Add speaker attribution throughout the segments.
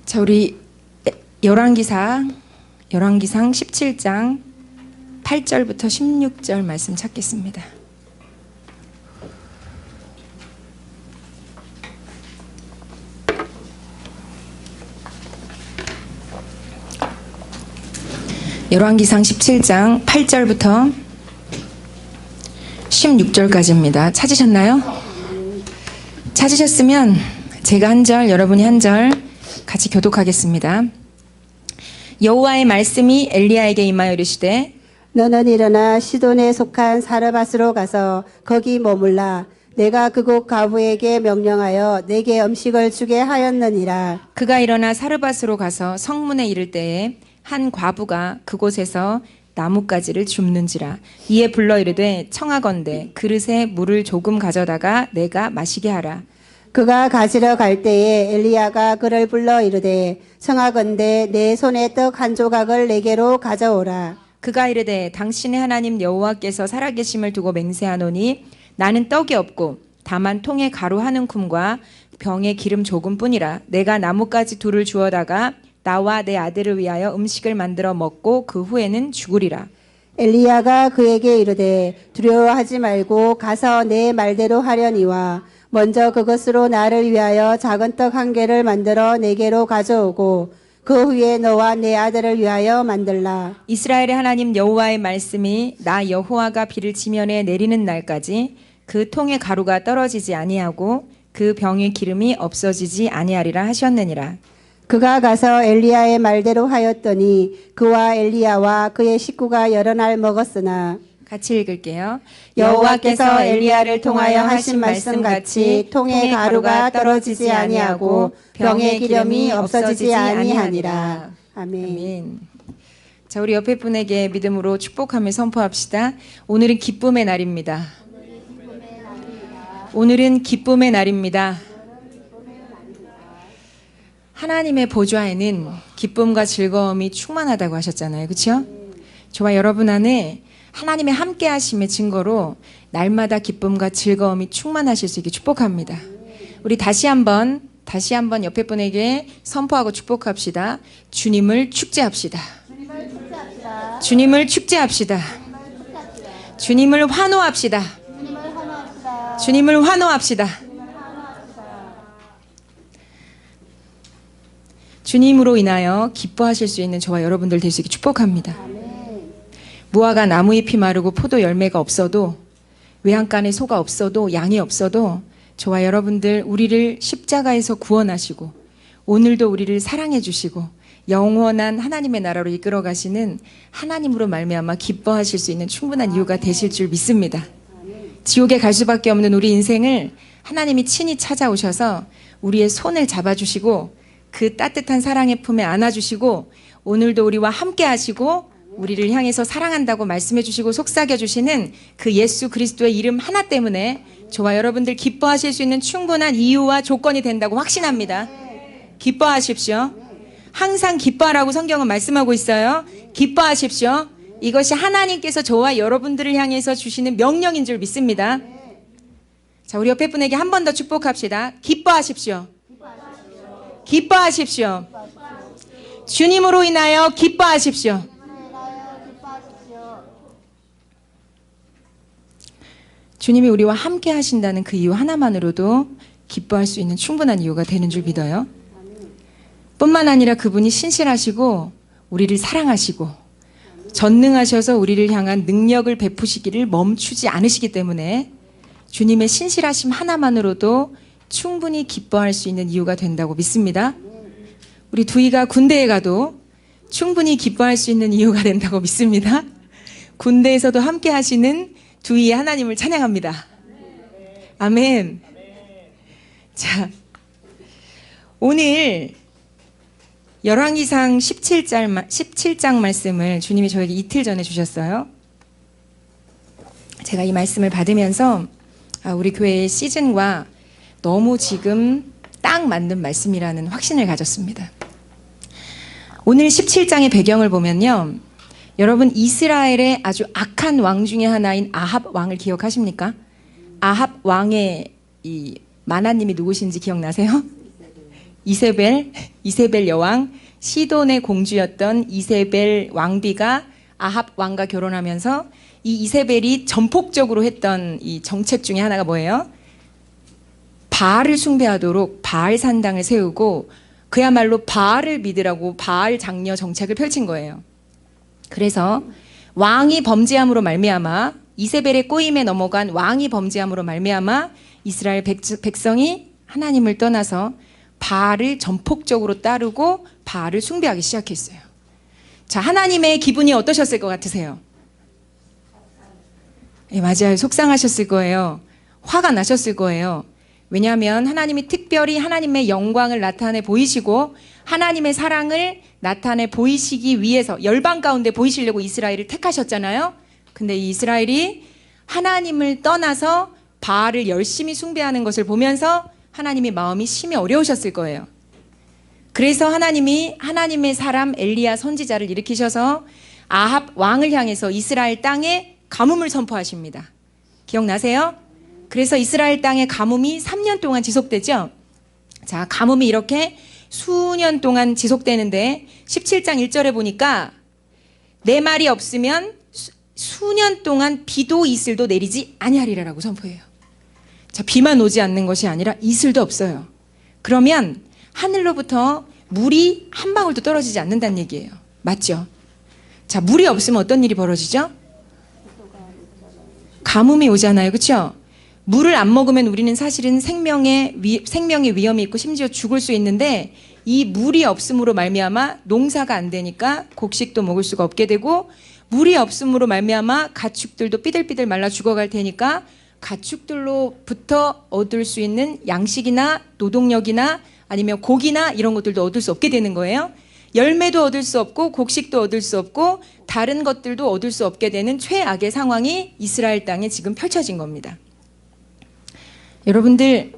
Speaker 1: 자, 우리 열왕기상 17장 8절부터 16절 말씀 찾겠습니다. 열왕기상 17장 8절부터 16절까지입니다. 찾으셨나요? 찾으셨으면 제가 한 절, 여러분이 한 절 같이 교독하겠습니다. 여호와의 말씀이 엘리야에게 임하여 이르시되
Speaker 2: 너는 일어나 시돈에 속한 사르밧으로 가서 거기 머물라. 내가 그곳 과부에게 명령하여 내게 음식을 주게 하였느니라.
Speaker 1: 그가 일어나 사르밧으로 가서 성문에 이를 때에 한 과부가 그곳에서 나뭇가지를 줍는지라. 이에 불러 이르되 청하건대 그릇에 물을 조금 가져다가 내가 마시게 하라.
Speaker 2: 그가 가지러 갈 때에 엘리야가 그를 불러 이르되 청하건대 내 손에 떡 한 조각을 내게로 가져오라.
Speaker 1: 그가 이르되 당신의 하나님 여호와께서 살아계심을 두고 맹세하노니 나는 떡이 없고 다만 통에 가루 한 움큼과 병에 기름 조금뿐이라. 내가 나뭇가지 둘을 주어다가 나와 내 아들을 위하여 음식을 만들어 먹고 그 후에는 죽으리라.
Speaker 2: 엘리야가 그에게 이르되 두려워하지 말고 가서 내 말대로 하려니와 먼저 그것으로 나를 위하여 작은 떡 한 개를 만들어 내게로 가져오고 그 후에 너와 내 아들을 위하여 만들라.
Speaker 1: 이스라엘의 하나님 여호와의 말씀이 나 여호와가 비를 지면에 내리는 날까지 그 통의 가루가 떨어지지 아니하고 그 병의 기름이 없어지지 아니하리라 하셨느니라.
Speaker 2: 그가 가서 엘리야의 말대로 하였더니 그와 엘리야와 그의 식구가 여러 날 먹었으나
Speaker 1: 같이 읽을게요.
Speaker 2: 여호와께서 엘리야를 통하여 하신 말씀같이 통의 가루가 떨어지지 아니하고 병의 기름이 없어지지 아니하니라. 아멘.
Speaker 1: 아멘. 자, 우리 옆에 분에게 믿음으로 축복하며 선포합시다. 오늘은 기쁨의 날입니다. 오늘은 기쁨의 날입니다. 하나님의 보좌에는 기쁨과 즐거움이 충만하다고 하셨잖아요. 그렇죠? 저와 여러분 안에 하나님의 함께 하심의 증거로 날마다 기쁨과 즐거움이 충만하실 수 있게 축복합니다. 우리 다시 한번 옆에 분에게 선포하고 축복합시다. 주님을 축제합시다. 주님을 축제합시다. 주님을 환호합시다. 주님을 환호합시다. 주님으로 인하여 기뻐하실 수 있는 저와 여러분들 될 수 있게 축복합니다. 무화과 나무잎이 마르고 포도 열매가 없어도 외양간에 소가 없어도 양이 없어도 저와 여러분들 우리를 십자가에서 구원하시고 오늘도 우리를 사랑해 주시고 영원한 하나님의 나라로 이끌어 가시는 하나님으로 말미암아 기뻐하실 수 있는 충분한 이유가 되실 줄 믿습니다. 지옥에 갈 수밖에 없는 우리 인생을 하나님이 친히 찾아오셔서 우리의 손을 잡아주시고 그 따뜻한 사랑의 품에 안아주시고 오늘도 우리와 함께 하시고 우리를 향해서 사랑한다고 말씀해 주시고 속삭여 주시는 그 예수 그리스도의 이름 하나 때문에 저와 여러분들 기뻐하실 수 있는 충분한 이유와 조건이 된다고 확신합니다. 기뻐하십시오. 항상 기뻐하라고 성경은 말씀하고 있어요. 기뻐하십시오. 이것이 하나님께서 저와 여러분들을 향해서 주시는 명령인 줄 믿습니다. 자, 우리 옆에 분에게 한 번 더 축복합시다. 기뻐하십시오. 기뻐하십시오. 주님으로 인하여 기뻐하십시오. 주님이 우리와 함께 하신다는 그 이유 하나만으로도 기뻐할 수 있는 충분한 이유가 되는 줄 믿어요. 뿐만 아니라 그분이 신실하시고 우리를 사랑하시고 전능하셔서 우리를 향한 능력을 베푸시기를 멈추지 않으시기 때문에 주님의 신실하심 하나만으로도 충분히 기뻐할 수 있는 이유가 된다고 믿습니다. 우리 두이가 군대에 가도 충분히 기뻐할 수 있는 이유가 된다고 믿습니다. 군대에서도 함께 하시는 두이의 하나님을 찬양합니다. 아멘. 오늘 열왕기상 17장 말씀을 주님이 저에게 이틀 전에 주셨어요. 제가 이 말씀을 받으면서 우리 교회의 시즌과 너무 지금 딱 맞는 말씀이라는 확신을 가졌습니다. 오늘 17장의 배경을 보면요. 여러분 이스라엘의 아주 악한 왕 중에 하나인 아합 왕을 기억하십니까? 아합 왕의 이 마나님이 누구신지 기억나세요? 이세벨 여왕, 시돈의 공주였던 이세벨 왕비가 아합 왕과 결혼하면서 이 이세벨이 전폭적으로 했던 이 정책 중에 하나가 뭐예요? 바알을 숭배하도록 바알 산당을 세우고 그야말로 바알을 믿으라고 바알 장려 정책을 펼친 거예요. 그래서 왕이 범죄함으로 말미암아 이세벨의 꼬임에 넘어간 왕이 범죄함으로 말미암아 이스라엘 백성이 하나님을 떠나서 바알을 전폭적으로 따르고 바알을 숭배하기 시작했어요. 자, 하나님의 기분이 어떠셨을 것 같으세요? 네, 맞아요. 속상하셨을 거예요. 화가 나셨을 거예요. 왜냐하면 하나님이 특별히 하나님의 영광을 나타내 보이시고 하나님의 사랑을 나타내 보이시기 위해서 열방 가운데 보이시려고 이스라엘을 택하셨잖아요. 근데 이 이스라엘이 하나님을 떠나서 바알을 열심히 숭배하는 것을 보면서 하나님의 마음이 심히 어려우셨을 거예요. 그래서 하나님이 하나님의 사람 엘리야 선지자를 일으키셔서 아합 왕을 향해서 이스라엘 땅에 가뭄을 선포하십니다. 기억나세요? 그래서 이스라엘 땅의 가뭄이 3년 동안 지속되죠. 자, 가뭄이 이렇게 수년 동안 지속되는데 17장 1절에 보니까 내 말이 없으면 수년 동안 비도 이슬도 내리지 아니하리라라고 선포해요. 자, 비만 오지 않는 것이 아니라 이슬도 없어요. 그러면 하늘로부터 물이 한 방울도 떨어지지 않는다는 얘기예요. 맞죠? 자, 물이 없으면 어떤 일이 벌어지죠? 가뭄이 오잖아요. 그렇죠? 물을 안 먹으면 우리는 사실은 생명의 위험이 있고 심지어 죽을 수 있는데 이 물이 없음으로 말미암아 농사가 안 되니까 곡식도 먹을 수가 없게 되고 물이 없음으로 말미암아 가축들도 삐들삐들 말라 죽어갈 테니까 가축들로부터 얻을 수 있는 양식이나 노동력이나 아니면 고기나 이런 것들도 얻을 수 없게 되는 거예요. 열매도 얻을 수 없고 곡식도 얻을 수 없고 다른 것들도 얻을 수 없게 되는 최악의 상황이 이스라엘 땅에 지금 펼쳐진 겁니다. 여러분들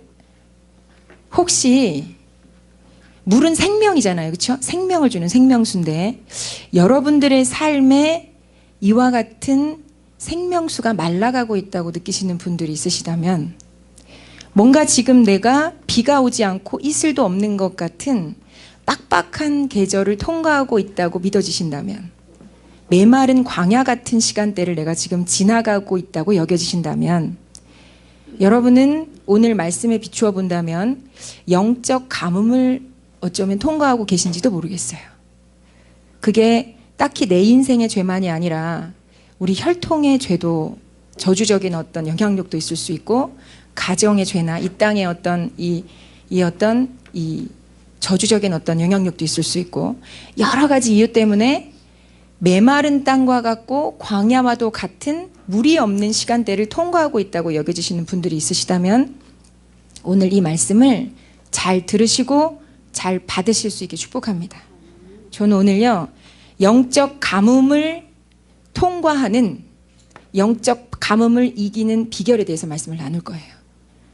Speaker 1: 혹시 물은 생명이잖아요. 그렇죠? 생명을 주는 생명수인데 여러분들의 삶에 이와 같은 생명수가 말라가고 있다고 느끼시는 분들이 있으시다면 뭔가 지금 내가 비가 오지 않고 이슬도 없는 것 같은 빡빡한 계절을 통과하고 있다고 믿어지신다면 메마른 광야 같은 시간대를 내가 지금 지나가고 있다고 여겨지신다면 여러분은 오늘 말씀에 비추어 본다면 영적 가뭄을 어쩌면 통과하고 계신지도 모르겠어요. 그게 딱히 내 인생의 죄만이 아니라 우리 혈통의 죄도 저주적인 어떤 영향력도 있을 수 있고 가정의 죄나 이 땅의 어떤 이 저주적인 어떤 영향력도 있을 수 있고 여러 가지 이유 때문에 메마른 땅과 같고 광야와도 같은 물이 없는 시간대를 통과하고 있다고 여겨지시는 분들이 있으시다면 오늘 이 말씀을 잘 들으시고 잘 받으실 수 있게 축복합니다. 저는 오늘요 영적 가뭄을 통과하는 영적 가뭄을 이기는 비결에 대해서 말씀을 나눌 거예요.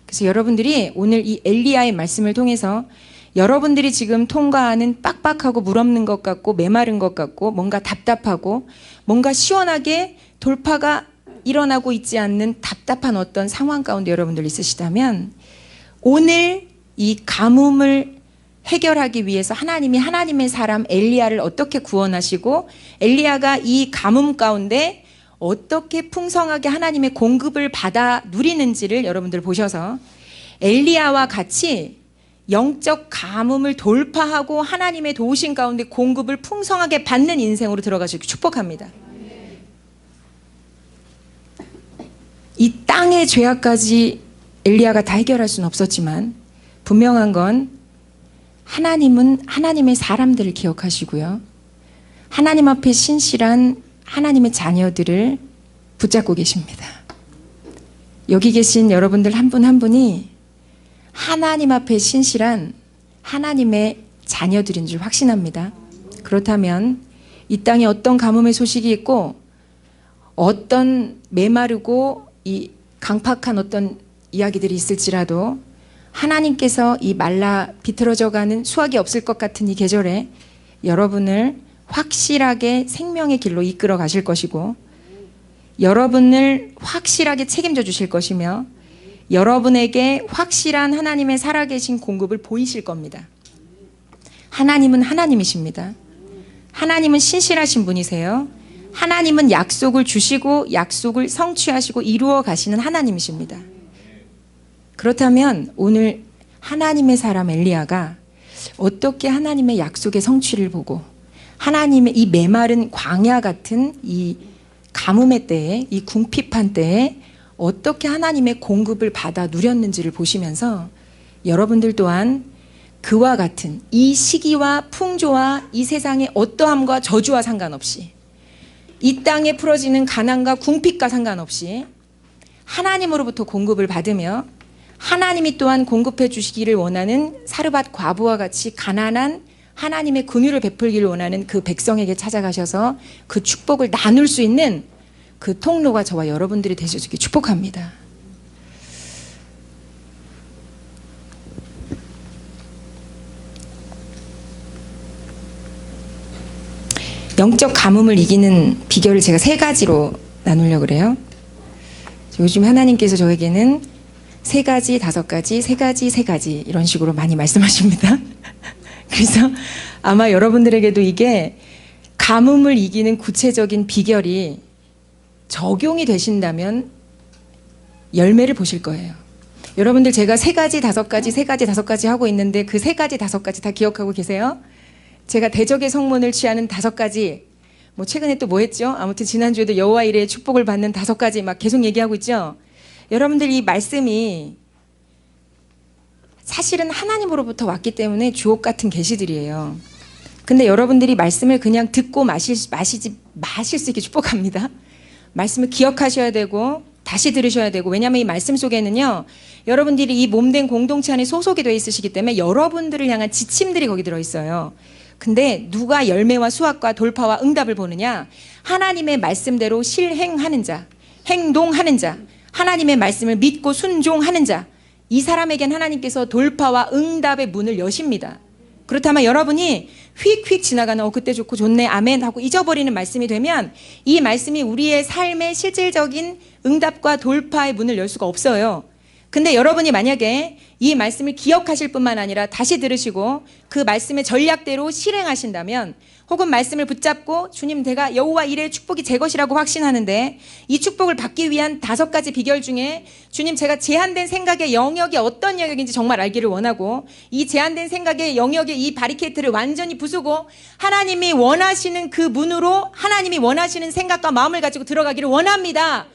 Speaker 1: 그래서 여러분들이 오늘 이 엘리야의 말씀을 통해서 여러분들이 지금 통과하는 빡빡하고 물 없는 것 같고 메마른 것 같고 뭔가 답답하고 뭔가 시원하게 돌파가 일어나고 있지 않는 답답한 어떤 상황 가운데 여러분들 있으시다면 오늘 이 가뭄을 해결하기 위해서 하나님이 하나님의 사람 엘리야를 어떻게 구원하시고 엘리야가 이 가뭄 가운데 어떻게 풍성하게 하나님의 공급을 받아 누리는지를 여러분들 보셔서 엘리야와 같이 영적 가뭄을 돌파하고 하나님의 도우심 가운데 공급을 풍성하게 받는 인생으로 들어가시기 축복합니다. 이 땅의 죄악까지 엘리야가 다 해결할 수는 없었지만 분명한 건 하나님은 하나님의 사람들을 기억하시고요. 하나님 앞에 신실한 하나님의 자녀들을 붙잡고 계십니다. 여기 계신 여러분들 한 분 한 분이 하나님 앞에 신실한 하나님의 자녀들인 줄 확신합니다. 그렇다면 이 땅에 어떤 가뭄의 소식이 있고 어떤 메마르고 이 강팍한 어떤 이야기들이 있을지라도 하나님께서 이 말라 비틀어져가는 수확이 없을 것 같은 이 계절에 여러분을 확실하게 생명의 길로 이끌어 가실 것이고 여러분을 확실하게 책임져 주실 것이며 여러분에게 확실한 하나님의 살아계신 공급을 보이실 겁니다. 하나님은 하나님이십니다. 하나님은 신실하신 분이세요. 하나님은 약속을 주시고 약속을 성취하시고 이루어 가시는 하나님이십니다. 그렇다면 오늘 하나님의 사람 엘리야가 어떻게 하나님의 약속의 성취를 보고 하나님의 이 메마른 광야 같은 이 가뭄의 때에, 이 궁핍한 때에 어떻게 하나님의 공급을 받아 누렸는지를 보시면서 여러분들 또한 그와 같은 이 시기와 풍조와 이 세상의 어떠함과 저주와 상관없이 이 땅에 풀어지는 가난과 궁핍과 상관없이 하나님으로부터 공급을 받으며 하나님이 또한 공급해 주시기를 원하는 사르밧 과부와 같이 가난한 하나님의 긍휼을 베풀기를 원하는 그 백성에게 찾아가셔서 그 축복을 나눌 수 있는 그 통로가 저와 여러분들이 되시길 축복합니다. 영적 가뭄을 이기는 비결을 제가 3가지로 나누려고 그래요. 요즘 하나님께서 저에게는 3가지, 5가지, 3가지, 3가지 이런 식으로 많이 말씀하십니다. 그래서 아마 여러분들에게도 이게 가뭄을 이기는 구체적인 비결이 적용이 되신다면 열매를 보실 거예요. 여러분들 제가 3가지, 5가지, 3가지, 5가지 하고 있는데 그 3가지, 5가지 다 기억하고 계세요? 제가 대적의 성문을 취하는 5가지, 뭐 최근에 또 뭐 했죠? 아무튼 지난주에도 여호와 이레의 축복을 받는 5가지 막 계속 얘기하고 있죠? 여러분들 이 말씀이 사실은 하나님으로부터 왔기 때문에 주옥 같은 계시들이에요. 근데 여러분들이 말씀을 그냥 듣고 마실 수 있게 축복합니다. 말씀을 기억하셔야 되고 다시 들으셔야 되고, 왜냐하면 이 말씀 속에는요 여러분들이 이 몸된 공동체 안에 소속이 되어 있으시기 때문에 여러분들을 향한 지침들이 거기 들어있어요. 근데 누가 열매와 수확과 돌파와 응답을 보느냐? 하나님의 말씀대로 실행하는 자, 행동하는 자, 하나님의 말씀을 믿고 순종하는 자, 이 사람에겐 하나님께서 돌파와 응답의 문을 여십니다. 그렇다면 여러분이 휙휙 지나가는 그때 좋고 좋네 아멘 하고 잊어버리는 말씀이 되면 이 말씀이 우리의 삶의 실질적인 응답과 돌파의 문을 열 수가 없어요. 근데 여러분이 만약에 이 말씀을 기억하실 뿐만 아니라 다시 들으시고 그 말씀의 전략대로 실행하신다면, 혹은 말씀을 붙잡고 주님 내가 여호와 이레의 축복이 제 것이라고 확신하는데 이 축복을 받기 위한 5가지 비결 중에 주님 제가 제한된 생각의 영역이 어떤 영역인지 정말 알기를 원하고, 이 제한된 생각의 영역의 이 바리케이트를 완전히 부수고 하나님이 원하시는 그 문으로 하나님이 원하시는 생각과 마음을 가지고 들어가기를 원합니다.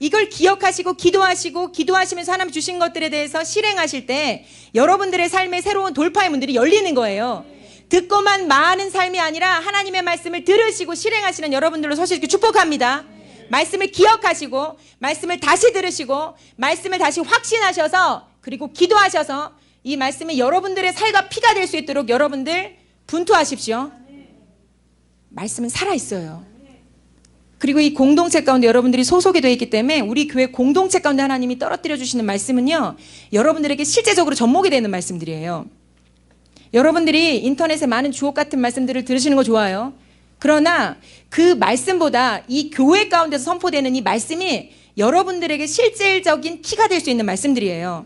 Speaker 1: 이걸 기억하시고 기도하시면서 하나님 주신 것들에 대해서 실행하실 때 여러분들의 삶의 새로운 돌파의 문들이 열리는 거예요. 듣고만 마는 삶이 아니라 하나님의 말씀을 들으시고 실행하시는 여러분들로 서시길 축복합니다. 말씀을 기억하시고 말씀을 다시 들으시고 말씀을 다시 확신하셔서 그리고 기도하셔서 이 말씀이 여러분들의 살과 피가 될 수 있도록 여러분들 분투하십시오. 말씀은 살아있어요. 그리고 이 공동체 가운데 여러분들이 소속이 되어 있기 때문에 우리 교회 공동체 가운데 하나님이 떨어뜨려 주시는 말씀은요 여러분들에게 실제적으로 접목이 되는 말씀들이에요. 여러분들이 인터넷에 많은 주옥 같은 말씀들을 들으시는 거 좋아요. 그러나 그 말씀보다 이 교회 가운데서 선포되는 이 말씀이 여러분들에게 실질적인 키가 될 수 있는 말씀들이에요.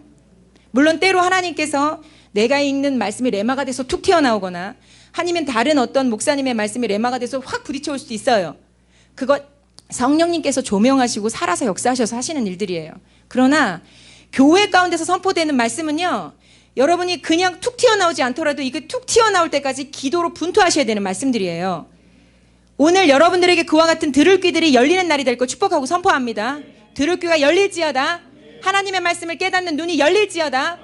Speaker 1: 물론 때로 하나님께서 내가 읽는 말씀이 레마가 돼서 툭 튀어나오거나 아니면 다른 어떤 목사님의 말씀이 레마가 돼서 확 부딪혀올 수도 있어요. 그것 성령님께서 조명하시고 살아서 역사하셔서 하시는 일들이에요. 그러나 교회 가운데서 선포되는 말씀은요 여러분이 그냥 툭 튀어나오지 않더라도 이게 툭 튀어나올 때까지 기도로 분투하셔야 되는 말씀들이에요. 오늘 여러분들에게 그와 같은 들을 귀들이 열리는 날이 될 걸 축복하고 선포합니다. 들을 귀가 열릴지어다. 하나님의 말씀을 깨닫는 눈이 열릴지어다.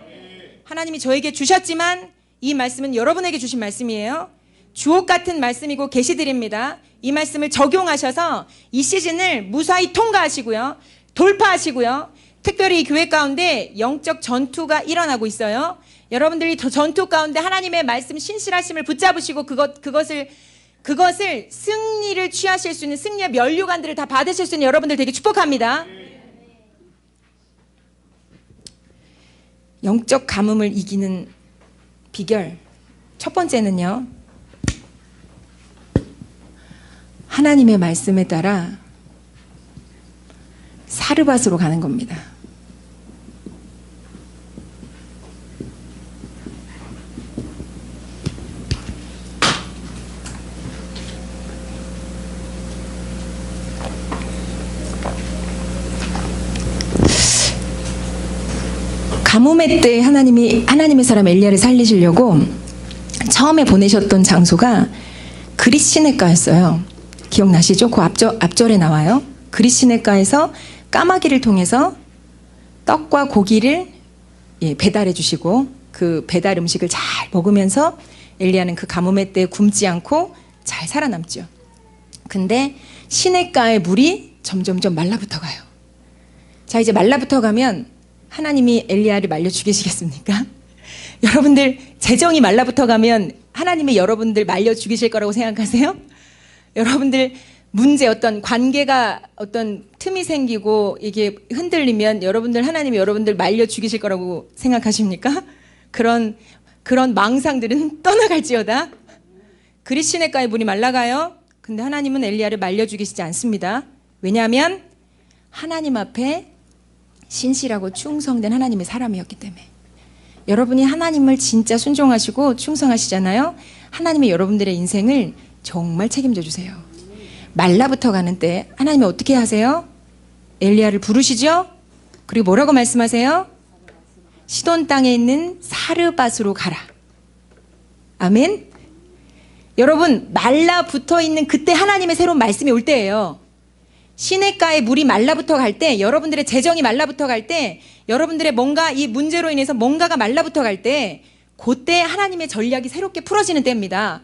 Speaker 1: 하나님이 저에게 주셨지만 이 말씀은 여러분에게 주신 말씀이에요. 주옥 같은 말씀이고 계시들입니다. 이 말씀을 적용하셔서 이 시즌을 무사히 통과하시고요. 돌파하시고요. 특별히 이 교회 가운데 영적 전투가 일어나고 있어요. 여러분들이 전투 가운데 하나님의 말씀 신실하심을 붙잡으시고 그것을 승리를 취하실 수 있는 승리의 면류관들을 다 받으실 수 있는 여러분들 되게 축복합니다. 영적 가뭄을 이기는 비결 첫 번째는요 하나님의 말씀에 따라 사르밧으로 가는 겁니다. 가뭄의 때 하나님의 사람 엘리야를 살리시려고 처음에 보내셨던 장소가 그릿 시내가였어요. 기억나시죠? 그 앞절에 나와요. 그릿 시내가에서 까마귀를 통해서 떡과 고기를 배달해 주시고 그 배달 음식을 잘 먹으면서 엘리야는 그 가뭄의 때 굶지 않고 잘 살아남죠. 근데 시내가의 물이 점점점 말라붙어 가요. 자, 이제 말라붙어 가면 하나님이 엘리야를 말려 죽이시겠습니까? 여러분들 재정이 말라붙어 가면 하나님이 여러분들 말려 죽이실 거라고 생각하세요? 여러분들 문제 어떤 관계가 어떤 틈이 생기고 이게 흔들리면 하나님이 여러분들 말려 죽이실 거라고 생각하십니까? 그런 망상들은 떠나갈지어다. 그릿 시내가의 물이 말라가요. 근데 하나님은 엘리야를 말려 죽이시지 않습니다. 왜냐하면 하나님 앞에 신실하고 충성된 하나님의 사람이었기 때문에. 여러분이 하나님을 진짜 순종하시고 충성하시잖아요. 하나님이 여러분들의 인생을 정말 책임져 주세요. 말라붙어 가는 때 하나님이 어떻게 하세요? 엘리야를 부르시죠? 그리고 뭐라고 말씀하세요? 시돈 땅에 있는 사르밧으로 가라. 아멘. 여러분, 말라붙어 있는 그때 하나님의 새로운 말씀이 올 때예요. 시냇가에 물이 말라붙어 갈 때, 여러분들의 재정이 말라붙어 갈 때, 여러분들의 뭔가 이 문제로 인해서 뭔가가 말라붙어 갈 때, 그때 하나님의 전략이 새롭게 풀어지는 때입니다.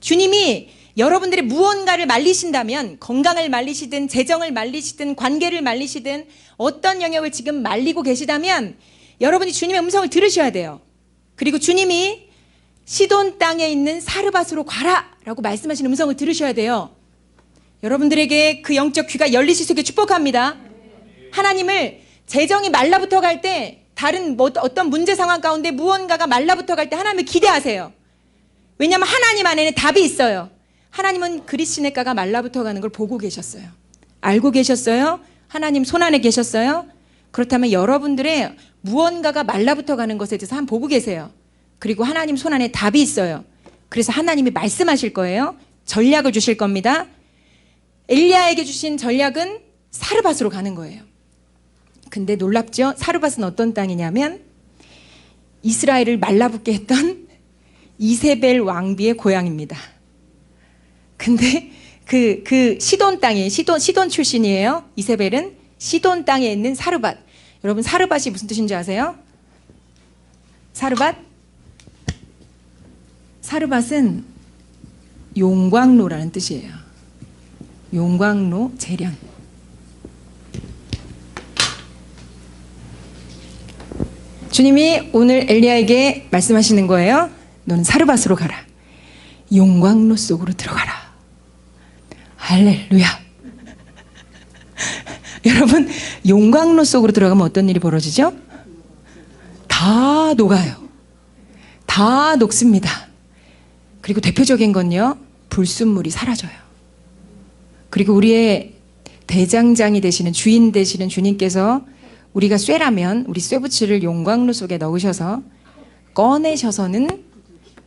Speaker 1: 주님이 여러분들의 무언가를 말리신다면, 건강을 말리시든 재정을 말리시든 관계를 말리시든 어떤 영역을 지금 말리고 계시다면 여러분이 주님의 음성을 들으셔야 돼요. 그리고 주님이 시돈 땅에 있는 사르밧으로 가라 라고 말씀하시는 음성을 들으셔야 돼요. 여러분들에게 그 영적 귀가 열리실 수 있게 축복합니다. 하나님을 재정이 말라붙어 갈 때, 다른 어떤 문제 상황 가운데 무언가가 말라붙어 갈 때 하나님을 기대하세요. 왜냐하면 하나님 안에는 답이 있어요. 하나님은 그릿 시내가가 말라붙어 가는 걸 보고 계셨어요. 알고 계셨어요? 하나님 손 안에 계셨어요? 그렇다면 여러분들의 무언가가 말라붙어 가는 것에 대해서 한번 보고 계세요. 그리고 하나님 손 안에 답이 있어요. 그래서 하나님이 말씀하실 거예요. 전략을 주실 겁니다. 엘리야에게 주신 전략은 사르밧으로 가는 거예요. 근데 놀랍죠? 사르밧은 어떤 땅이냐면 이스라엘을 말라붙게 했던 이세벨 왕비의 고향입니다. 근데 그 시돈 땅에 시돈 출신이에요. 이세벨은 시돈 땅에 있는 사르밧. 여러분 사르밧이 무슨 뜻인지 아세요? 사르밧은 용광로라는 뜻이에요. 용광로 재련. 주님이 오늘 엘리야에게 말씀하시는 거예요. 너는 사르밧으로 가라. 용광로 속으로 들어가라. 할렐루야. 여러분, 용광로 속으로 들어가면 어떤 일이 벌어지죠? 다 녹아요. 다 녹습니다. 그리고 대표적인 건요, 불순물이 사라져요. 그리고 우리의 대장장이 되시는 주인 되시는 주님께서 우리가 쇠라면 우리 쇠붙이를 용광로 속에 넣으셔서 꺼내셔서는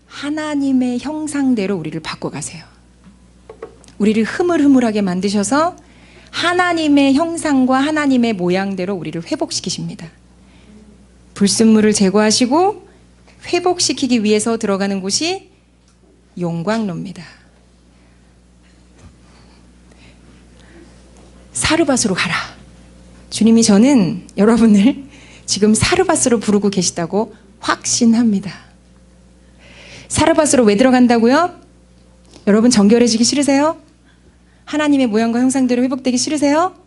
Speaker 1: 하나님의 형상대로 우리를 바꿔가세요. 우리를 흐물흐물하게 만드셔서 하나님의 형상과 하나님의 모양대로 우리를 회복시키십니다. 불순물을 제거하시고 회복시키기 위해서 들어가는 곳이 용광로입니다. 사르밧으로 가라. 주님이 저는 여러분을 지금 사르밧으로 부르고 계시다고 확신합니다. 사르밧으로 왜 들어간다고요? 여러분 정결해지기 싫으세요? 하나님의 모양과 형상대로 회복되기 싫으세요?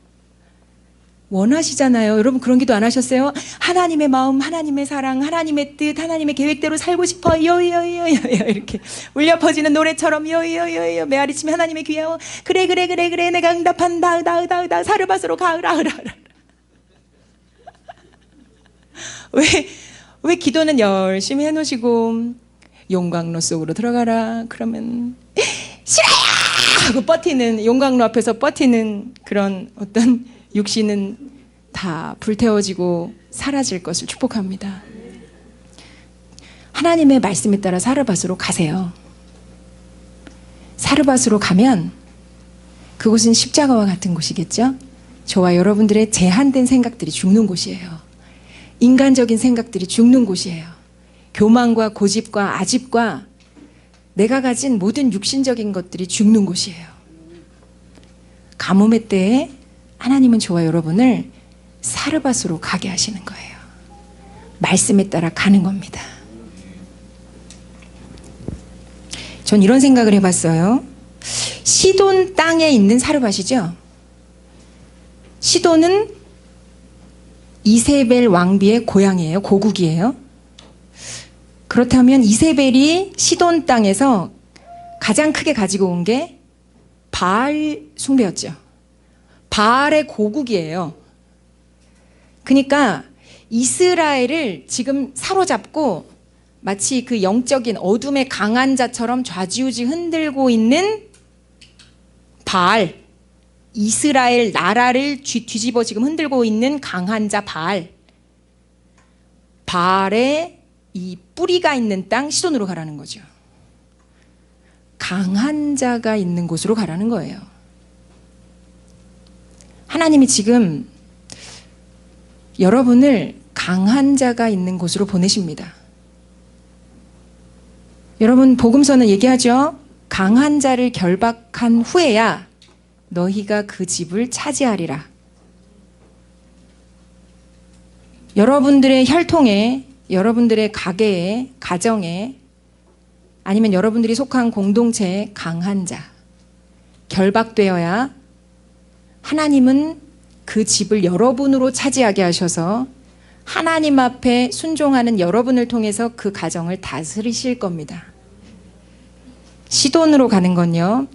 Speaker 1: 원하시잖아요. 여러분 그런 기도 안 하셨어요? 하나님의 마음, 하나님의 사랑, 하나님의 뜻, 하나님의 계획대로 살고 싶어. 요요요요 이렇게 울려 퍼지는 노래처럼 요요요요 메아리치며 하나님의 귀여워. 그래 내가 응답한다. 으다 사르밧으로 가. 왜 기도는 열심히 해놓으시고 용광로 속으로 들어가라 그러면 싫어요 하고 버티는, 용광로 앞에서 버티는 그런 어떤 육신은 다 불태워지고 사라질 것을 축복합니다. 하나님의 말씀에 따라 사르밧으로 가세요. 사르밧으로 가면 그곳은 십자가와 같은 곳이겠죠? 저와 여러분들의 제한된 생각들이 죽는 곳이에요. 인간적인 생각들이 죽는 곳이에요. 교만과 고집과 아집과 내가 가진 모든 육신적인 것들이 죽는 곳이에요. 가뭄의 때에 하나님은 저와 여러분을 사르밧으로 가게 하시는 거예요. 말씀에 따라 가는 겁니다. 전 이런 생각을 해봤어요. 시돈 땅에 있는 사르밧이죠. 시돈은 이세벨 왕비의 고향이에요. 고국이에요. 그렇다면 이세벨이 시돈 땅에서 가장 크게 가지고 온 게 바알 숭배였죠. 바알의 고국이에요. 그러니까 이스라엘을 지금 사로잡고 마치 그 영적인 어둠의 강한 자처럼 좌지우지 흔들고 있는 바알, 이스라엘 나라를 뒤집어 지금 흔들고 있는 강한 자 바알. 바알의 이 뿌리가 있는 땅 시돈으로 가라는 거죠. 강한 자가 있는 곳으로 가라는 거예요. 하나님이 지금 여러분을 강한 자가 있는 곳으로 보내십니다. 여러분, 복음서는 얘기하죠. 강한 자를 결박한 후에야 너희가 그 집을 차지하리라. 여러분들의 혈통에, 여러분들의 가게에, 가정에, 아니면 여러분들이 속한 공동체에 강한 자, 결박되어야 하나님은 그 집을 여러분으로 차지하게 하셔서 하나님 앞에 순종하는 여러분을 통해서 그 가정을 다스리실 겁니다. 시돈으로 가는 건요,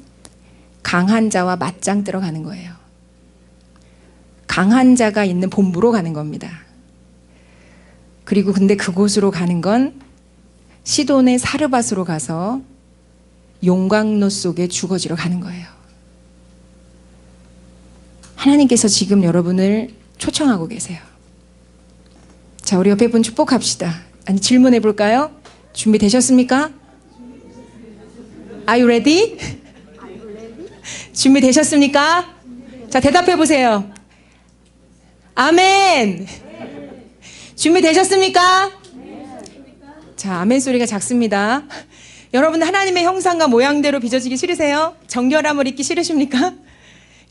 Speaker 1: 강한 자와 맞짱 뜨러 가는 거예요. 강한 자가 있는 본부로 가는 겁니다. 그리고 근데 그곳으로 가는 건 시돈의 사르밧으로 가서 용광로 속에 죽어지러 가는 거예요. 하나님께서 지금 여러분을 초청하고 계세요. 자, 우리 옆에 분 축복합시다. 아니, 질문해 볼까요? 준비되셨습니까? Are you ready? 준비되셨습니까? 자, 대답해 보세요. 아멘. 준비되셨습니까? 자, 아멘 소리가 작습니다. 여러분, 하나님의 형상과 모양대로 빚어지기 싫으세요? 정결함을 입기 싫으십니까?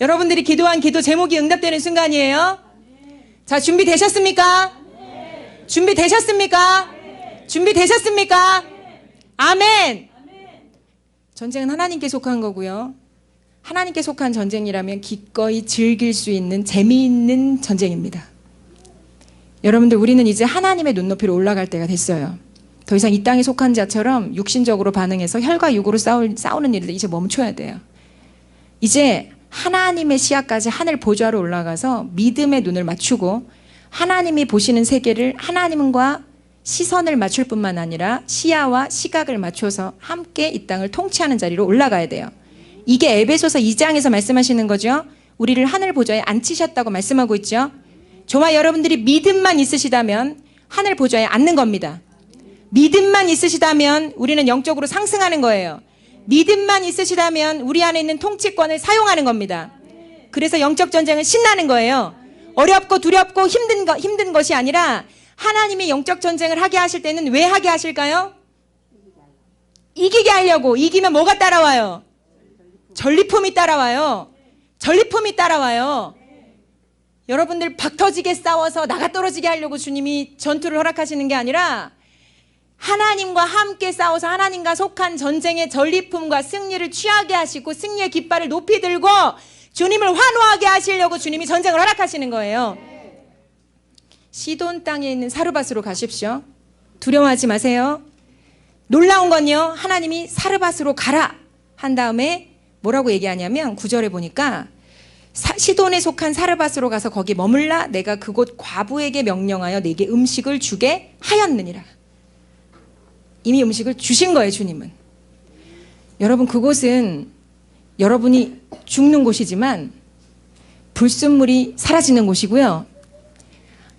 Speaker 1: 여러분들이 기도한 기도 제목이 응답되는 순간이에요. 자, 준비되셨습니까? 준비되셨습니까? 준비되셨습니까? 아멘. 전쟁은 하나님께 속한 거고요. 하나님께 속한 전쟁이라면 기꺼이 즐길 수 있는 재미있는 전쟁입니다. 여러분들, 우리는 이제 하나님의 눈높이로 올라갈 때가 됐어요. 더 이상 이 땅에 속한 자처럼 육신적으로 반응해서 혈과 육으로 싸우는 일을 이제 멈춰야 돼요. 이제 하나님의 시야까지 하늘 보좌로 올라가서 믿음의 눈을 맞추고 하나님이 보시는 세계를 하나님과 시선을 맞출 뿐만 아니라 시야와 시각을 맞춰서 함께 이 땅을 통치하는 자리로 올라가야 돼요. 이게 에베소서 2장에서 말씀하시는 거죠. 우리를 하늘 보좌에 앉히셨다고 말씀하고 있죠. 저와 여러분들이 믿음만 있으시다면 하늘 보좌에 앉는 겁니다. 믿음만 있으시다면 우리는 영적으로 상승하는 거예요. 믿음만 있으시다면 우리 안에 있는 통치권을 사용하는 겁니다. 그래서 영적 전쟁은 신나는 거예요. 어렵고 두렵고 힘든 것이 아니라 하나님이 영적 전쟁을 하게 하실 때는 왜 하게 하실까요? 이기게 하려고. 이기면 뭐가 따라와요? 전리품이 따라와요. 전리품이 따라와요. 여러분들 박 터지게 싸워서 나가 떨어지게 하려고 주님이 전투를 허락하시는 게 아니라 하나님과 함께 싸워서 하나님과 속한 전쟁의 전리품과 승리를 취하게 하시고 승리의 깃발을 높이 들고 주님을 환호하게 하시려고 주님이 전쟁을 허락하시는 거예요. 시돈 땅에 있는 사르밧으로 가십시오. 두려워하지 마세요. 놀라운 건요, 하나님이 사르밧으로 가라 한 다음에 뭐라고 얘기하냐면 9절에 보니까 시돈에 속한 사르밧으로 가서 거기 머물라. 내가 그곳 과부에게 명령하여 내게 음식을 주게 하였느니라. 이미 음식을 주신 거예요, 주님은. 여러분, 그곳은 여러분이 죽는 곳이지만 불순물이 사라지는 곳이고요.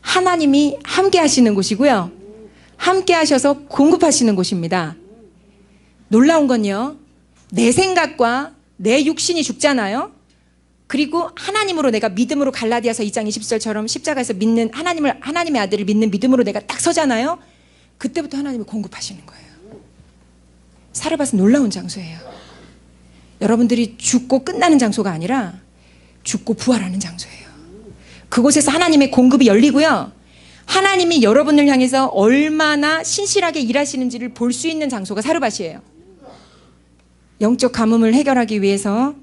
Speaker 1: 하나님이 함께 하시는 곳이고요. 함께 하셔서 공급하시는 곳입니다. 놀라운 건요, 내 생각과 내 육신이 죽잖아요. 그리고 하나님으로 내가 믿음으로 갈라디아서 2장 20절처럼 십자가에서 믿는 하나님의 아들을 믿는 믿음으로 내가 딱 서잖아요. 그때부터 하나님이 공급하시는 거예요. 사르밧은 놀라운 장소예요. 여러분들이 죽고 끝나는 장소가 아니라 죽고 부활하는 장소예요. 그곳에서 하나님의 공급이 열리고요. 하나님이 여러분을 향해서 얼마나 신실하게 일하시는지를 볼 수 있는 장소가 사르밧이에요. 영적 가뭄을 해결하기 위해서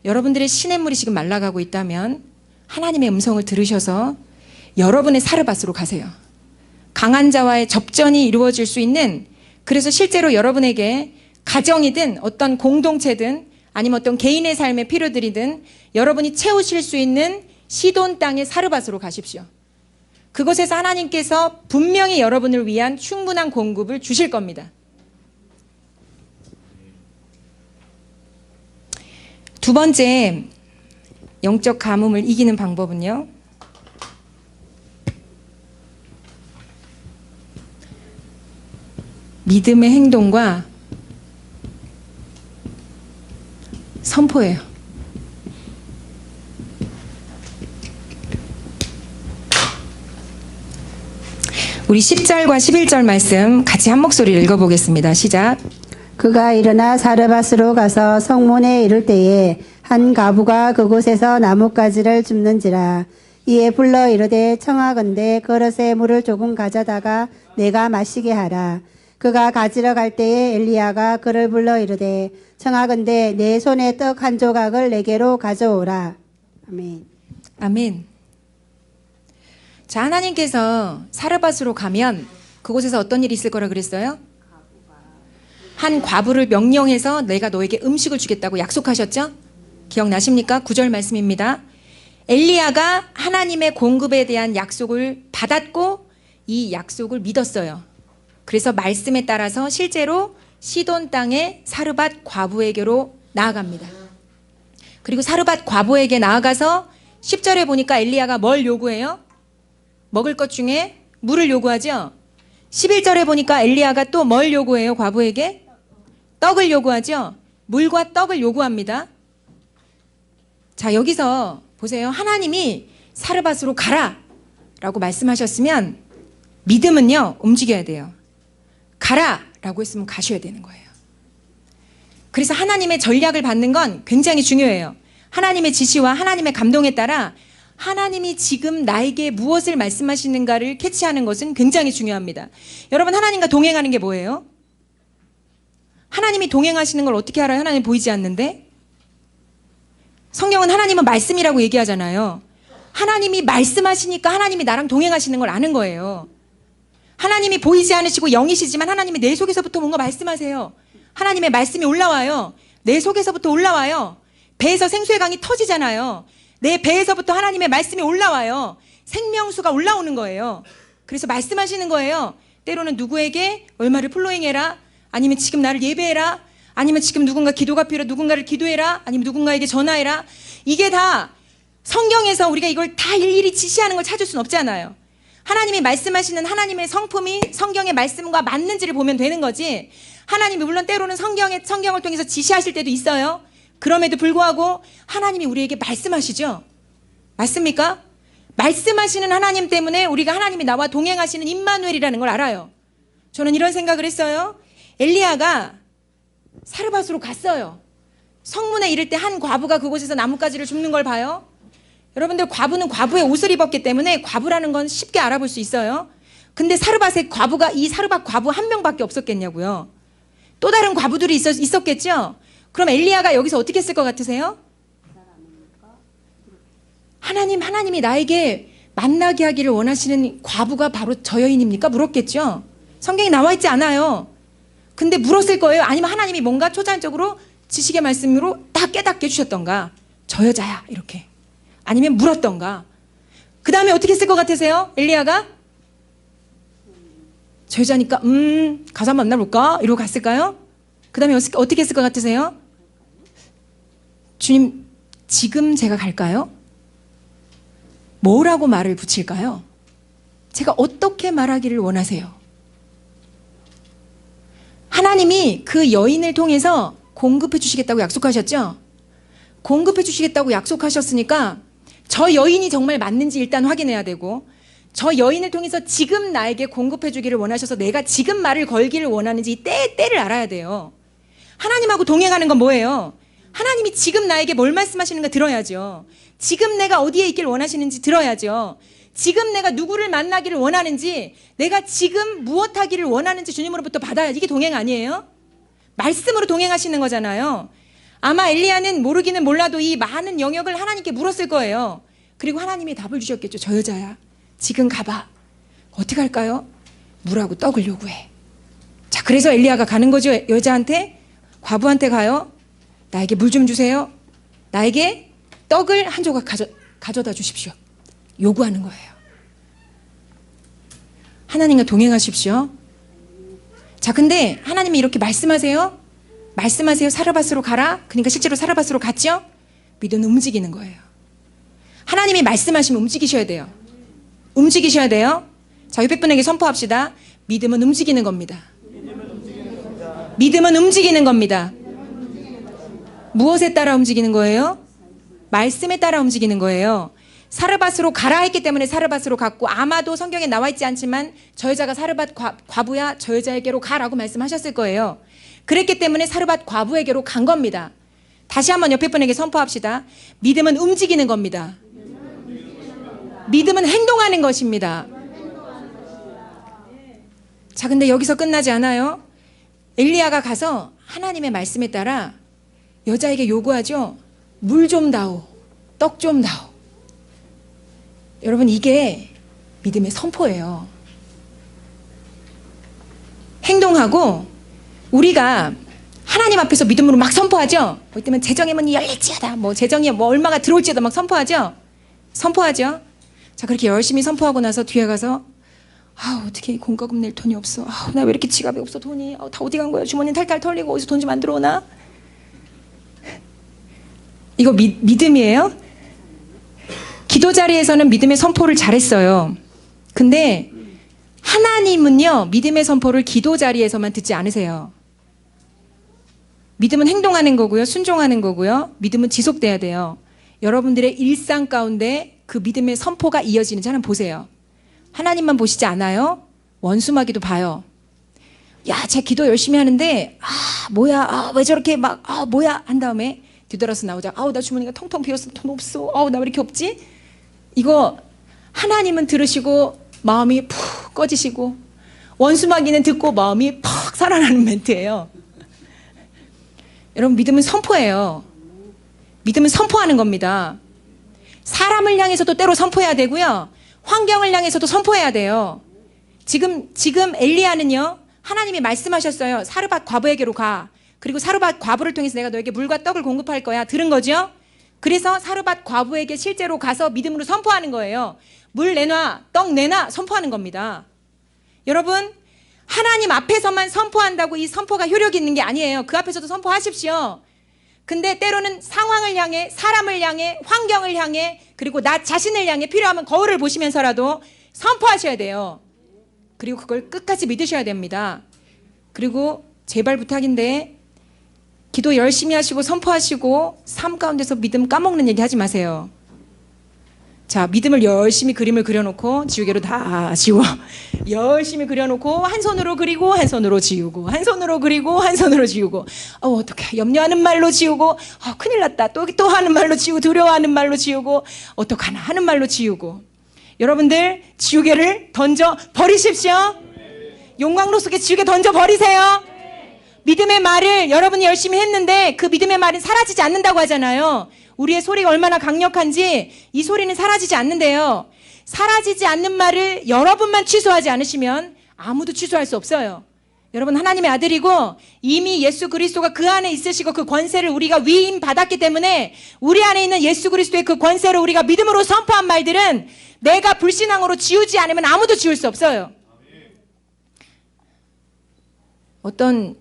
Speaker 1: 여러분들의 시냇물이 지금 말라가고 있다면 하나님의 음성을 들으셔서 여러분의 사르밧으로 가세요. 강한 자와의 접전이 이루어질 수 있는, 그래서 실제로 여러분에게 가정이든 어떤 공동체든 아니면 어떤 개인의 삶의 필요들이든 여러분이 채우실 수 있는 시돈 땅의 사르밧으로 가십시오. 그곳에서 하나님께서 분명히 여러분을 위한 충분한 공급을 주실 겁니다. 두 번째 영적 가뭄을 이기는 방법은요. 믿음의 행동과 선포예요. 우리 10절과 11절 말씀 같이 한 목소리로 읽어보겠습니다. 시작.
Speaker 2: 그가 일어나 사르밧으로 가서 성문에 이를 때에 한 과부가 그곳에서 나뭇가지를 줍는지라. 이에 불러 이르되 청하건대 그릇에 물을 조금 가져다가 내가 마시게 하라. 그가 가지러 갈 때에 엘리야가 그를 불러 이르되 청하건대 내 손에 떡 한 조각을 내게로 가져오라. 아멘.
Speaker 1: 아멘. 자, 하나님께서 사르밧으로 가면 그곳에서 어떤 일이 있을 거라 그랬어요? 한 과부를 명령해서 내가 너에게 음식을 주겠다고 약속하셨죠? 기억나십니까? 9절 말씀입니다. 엘리야가 하나님의 공급에 대한 약속을 받았고 이 약속을 믿었어요. 그래서 말씀에 따라서 실제로 시돈 땅의 사르밧 과부에게로 나아갑니다. 그리고 사르밧 과부에게 나아가서 10절에 보니까 엘리야가 뭘 요구해요? 먹을 것 중에 물을 요구하죠. 11절에 보니까 엘리야가 또 뭘 요구해요? 과부에게? 떡을 요구하죠. 물과 떡을 요구합니다. 자, 여기서 보세요. 하나님이 사르밧으로 가라 라고 말씀하셨으면 믿음은요 움직여야 돼요. 가라 라고 했으면 가셔야 되는 거예요. 그래서 하나님의 전략을 받는 건 굉장히 중요해요. 하나님의 지시와 하나님의 감동에 따라 하나님이 지금 나에게 무엇을 말씀하시는가를 캐치하는 것은 굉장히 중요합니다. 여러분, 하나님과 동행하는 게 뭐예요? 하나님이 동행하시는 걸 어떻게 알아요? 하나님 보이지 않는데? 성경은 하나님은 말씀이라고 얘기하잖아요. 하나님이 말씀하시니까 하나님이 나랑 동행하시는 걸 아는 거예요. 하나님이 보이지 않으시고 영이시지만 하나님이 내 속에서부터 뭔가 말씀하세요. 하나님의 말씀이 올라와요. 내 속에서부터 올라와요. 배에서 생수의 강이 터지잖아요. 내 배에서부터 하나님의 말씀이 올라와요. 생명수가 올라오는 거예요. 그래서 말씀하시는 거예요. 때로는 누구에게 얼마를 플로잉해라, 아니면 지금 나를 예배해라, 아니면 지금 누군가 기도가 필요해 누군가를 기도해라, 아니면 누군가에게 전화해라. 이게 다 성경에서 우리가 이걸 다 일일이 지시하는 걸 찾을 수는 없잖아요. 하나님이 말씀하시는 하나님의 성품이 성경의 말씀과 맞는지를 보면 되는 거지. 하나님이 물론 때로는 성경을 통해서 지시하실 때도 있어요. 그럼에도 불구하고 하나님이 우리에게 말씀하시죠. 맞습니까? 말씀하시는 하나님 때문에 우리가 하나님이 나와 동행하시는 임마누엘이라는 걸 알아요. 저는 이런 생각을 했어요. 엘리야가 사르밧으로 갔어요. 성문에 이를 때 한 과부가 그곳에서 나뭇가지를 줍는 걸 봐요. 여러분들, 과부는 과부의 옷을 입었기 때문에 과부라는 건 쉽게 알아볼 수 있어요. 근데 사르밧의 과부가 이 사르밧 과부 한 명밖에 없었겠냐고요. 또 다른 과부들이 있었겠죠. 그럼 엘리야가 여기서 어떻게 했을 것 같으세요? 하나님이 나에게 만나게 하기를 원하시는 과부가 바로 저 여인입니까? 물었겠죠. 성경에 나와 있지 않아요. 근데 물었을 거예요. 아니면 하나님이 뭔가 초자연적으로 지식의 말씀으로 딱 깨닫게 해주셨던가. 저 여자야 이렇게. 아니면 물었던가. 그 다음에 어떻게 했을 것 같으세요? 엘리야가? 저 여자니까 가서 한번 만나볼까? 이러고 갔을까요? 그 다음에 어떻게 했을 것 같으세요? 주님, 지금 제가 갈까요? 뭐라고 말을 붙일까요? 제가 어떻게 말하기를 원하세요? 하나님이 그 여인을 통해서 공급해 주시겠다고 약속하셨죠? 공급해 주시겠다고 약속하셨으니까 저 여인이 정말 맞는지 일단 확인해야 되고, 저 여인을 통해서 지금 나에게 공급해 주기를 원하셔서 내가 지금 말을 걸기를 원하는지 이 때를 알아야 돼요. 하나님하고 동행하는 건 뭐예요? 하나님이 지금 나에게 뭘 말씀하시는가 들어야죠. 지금 내가 어디에 있길 원하시는지 들어야죠. 지금 내가 누구를 만나기를 원하는지, 내가 지금 무엇 하기를 원하는지 주님으로부터 받아야지. 이게 동행 아니에요? 말씀으로 동행하시는 거잖아요. 아마 엘리야는 모르기는 몰라도 이 많은 영역을 하나님께 물었을 거예요. 그리고 하나님이 답을 주셨겠죠. 저 여자야, 지금 가봐. 어떻게 할까요? 물하고 떡을 요구해. 자, 그래서 엘리야가 가는 거죠. 여자한테, 과부한테 가요. 나에게 물 좀 주세요. 나에게 떡을 한 조각 가져다 주십시오. 요구하는 거예요. 하나님과 동행하십시오. 자, 근데 하나님이 이렇게 말씀하세요. 사르밧으로 가라. 그러니까 실제로 사르밧으로 갔죠. 믿음은 움직이는 거예요. 하나님이 말씀하시면 움직이셔야 돼요. 움직이셔야 돼요. 자, 옆에 분에게 선포합시다. 믿음은 움직이는 겁니다. 믿음은 움직이는 겁니다. 무엇에 따라 움직이는 거예요? 말씀에 따라 움직이는 거예요. 사르밧으로 가라 했기 때문에 사르밧으로 갔고, 아마도 성경에 나와 있지 않지만 저 여자가 사르밧 과부야, 저 여자에게로 가라고 말씀하셨을 거예요. 그랬기 때문에 사르밧 과부에게로 간 겁니다. 다시 한번 옆에 분에게 선포합시다. 믿음은 움직이는 겁니다. 믿음은 행동하는 것입니다. 자, 근데 여기서 끝나지 않아요. 엘리야가 가서 하나님의 말씀에 따라 여자에게 요구하죠. 물 좀 다오, 떡 좀 다오. 여러분, 이게 믿음의 선포예요. 행동하고, 우리가 하나님 앞에서 믿음으로 막 선포하죠. 뭐 때문에 재정의 문이 열릴지어다, 뭐 재정이 뭐 얼마가 들어올지어다 막 선포하죠. 자, 그렇게 열심히 선포하고 나서 뒤에 가서, 어떻게 공과금 낼 돈이 없어. 나 왜 이렇게 지갑에 없어, 돈이. 다 어디 간 거야. 주머니 탈탈 털리고 어디서 돈 좀 안 들어오나. 이거 믿음이에요? 기도 자리에서는 믿음의 선포를 잘했어요. 근데 하나님은요, 믿음의 선포를 기도 자리에서만 듣지 않으세요. 믿음은 행동하는 거고요. 순종하는 거고요. 믿음은 지속돼야 돼요. 여러분들의 일상 가운데 그 믿음의 선포가 이어지는지 한번 보세요. 하나님만 보시지 않아요? 원수마귀도 봐요. 야, 쟤 기도 열심히 하는데, 뭐야, 왜 저렇게 막, 뭐야, 한 다음에 뒤돌아서 나오자. 나 주머니가 텅텅 비었어. 돈 없어. 나 왜 이렇게 없지? 이거 하나님은 들으시고 마음이 푹 꺼지시고, 원수마귀는 듣고 마음이 팍 살아나는 멘트예요. 여러분, 믿음은 선포예요. 믿음은 선포하는 겁니다. 사람을 향해서도 때로 선포해야 되고요. 환경을 향해서도 선포해야 돼요. 지금 엘리야는요, 하나님이 말씀하셨어요. 사르밧 과부에게로 가. 그리고 사르밧 과부를 통해서 내가 너에게 물과 떡을 공급할 거야. 들은 거죠? 그래서 사르밧 과부에게 실제로 가서 믿음으로 선포하는 거예요. 물 내놔, 떡 내놔, 선포하는 겁니다. 여러분, 하나님 앞에서만 선포한다고 이 선포가 효력이 있는 게 아니에요. 그 앞에서도 선포하십시오. 근데 때로는 상황을 향해, 사람을 향해, 환경을 향해, 그리고 나 자신을 향해 필요하면 거울을 보시면서라도 선포하셔야 돼요. 그리고 그걸 끝까지 믿으셔야 됩니다. 그리고 제발 부탁인데, 기도 열심히 하시고 선포하시고 삶 가운데서 믿음 까먹는 얘기 하지 마세요. 자, 믿음을 열심히 그림을 그려놓고 지우개로 다 지워. 열심히 그려놓고 한 손으로 그리고 한 손으로 지우고, 한 손으로 그리고 한 손으로 지우고, 어떡해, 염려하는 말로 지우고, 큰일 났다, 또 하는 말로 지우고, 두려워하는 말로 지우고, 어떡하나 하는 말로 지우고. 여러분들, 지우개를 던져 버리십시오. 용광로 속에 지우개 던져 버리세요. 믿음의 말을 여러분이 열심히 했는데 그 믿음의 말은 사라지지 않는다고 하잖아요. 우리의 소리가 얼마나 강력한지 이 소리는 사라지지 않는데요. 사라지지 않는 말을 여러분만 취소하지 않으시면 아무도 취소할 수 없어요. 여러분, 하나님의 아들이고 이미 예수 그리스도가 그 안에 있으시고 그 권세를 우리가 위임 받았기 때문에 우리 안에 있는 예수 그리스도의 그 권세를 우리가 믿음으로 선포한 말들은 내가 불신앙으로 지우지 않으면 아무도 지울 수 없어요. 어떤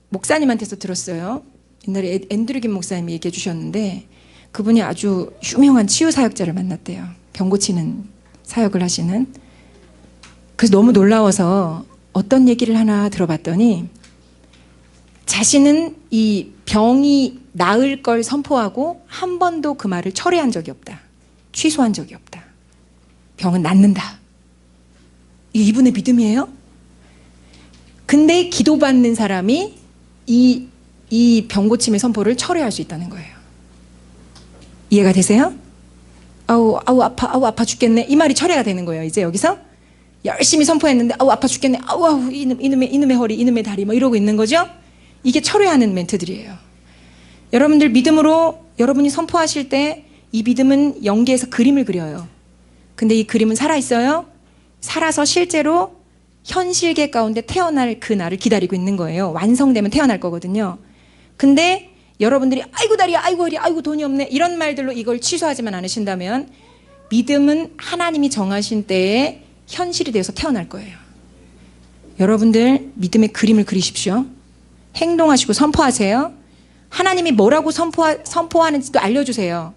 Speaker 1: 목사님한테서 들었어요. 옛날에 앤드류 김 목사님이 얘기해 주셨는데, 그분이 아주 유명한 치유 사역자를 만났대요. 병 고치는 사역을 하시는. 그래서 너무 놀라워서 어떤 얘기를 하나 들어봤더니, 자신은 이 병이 나을 걸 선포하고 한 번도 그 말을 철회한 적이 없다. 취소한 적이 없다. 병은 낫는다. 이게 이분의 믿음이에요? 근데 기도받는 사람이 이 병고침의 선포를 철회할 수 있다는 거예요. 이해가 되세요? 아우 아파 죽겠네. 이 말이 철회가 되는 거예요. 이제 여기서 열심히 선포했는데 아우 아파 죽겠네. 아우 이놈의 허리, 이놈의 다리 뭐 이러고 있는 거죠. 이게 철회하는 멘트들이에요. 여러분들 믿음으로 여러분이 선포하실 때 이 믿음은 연계에서 그림을 그려요. 근데 이 그림은 살아있어요. 살아서 실제로 현실계 가운데 태어날 그 날을 기다리고 있는 거예요. 완성되면 태어날 거거든요. 근데 여러분들이 아이고 다리야, 아이고 허리, 아이고 돈이 없네 이런 말들로 이걸 취소하지만 않으신다면 믿음은 하나님이 정하신 때에 현실이 되어서 태어날 거예요. 여러분들 믿음의 그림을 그리십시오. 행동하시고 선포하세요. 하나님이 뭐라고 선포하는지도 알려주세요.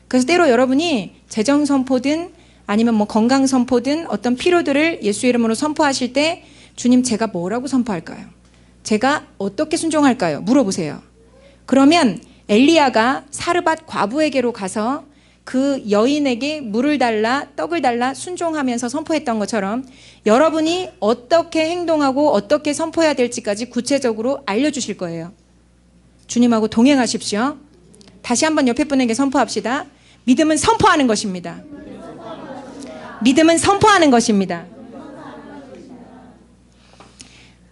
Speaker 1: 그래서 때로 여러분이 재정 선포든 아니면 뭐 건강 선포든 어떤 필요들을 예수의 이름으로 선포하실 때 주님 제가 뭐라고 선포할까요? 제가 어떻게 순종할까요? 물어보세요. 그러면 엘리야가 사르밧 과부에게로 가서 그 여인에게 물을 달라 떡을 달라 순종하면서 선포했던 것처럼 여러분이 어떻게 행동하고 어떻게 선포해야 될지까지 구체적으로 알려주실 거예요. 주님하고 동행하십시오. 다시 한번 옆에 분에게 선포합시다. 믿음은 선포하는 것입니다. 믿음은 선포하는 것입니다.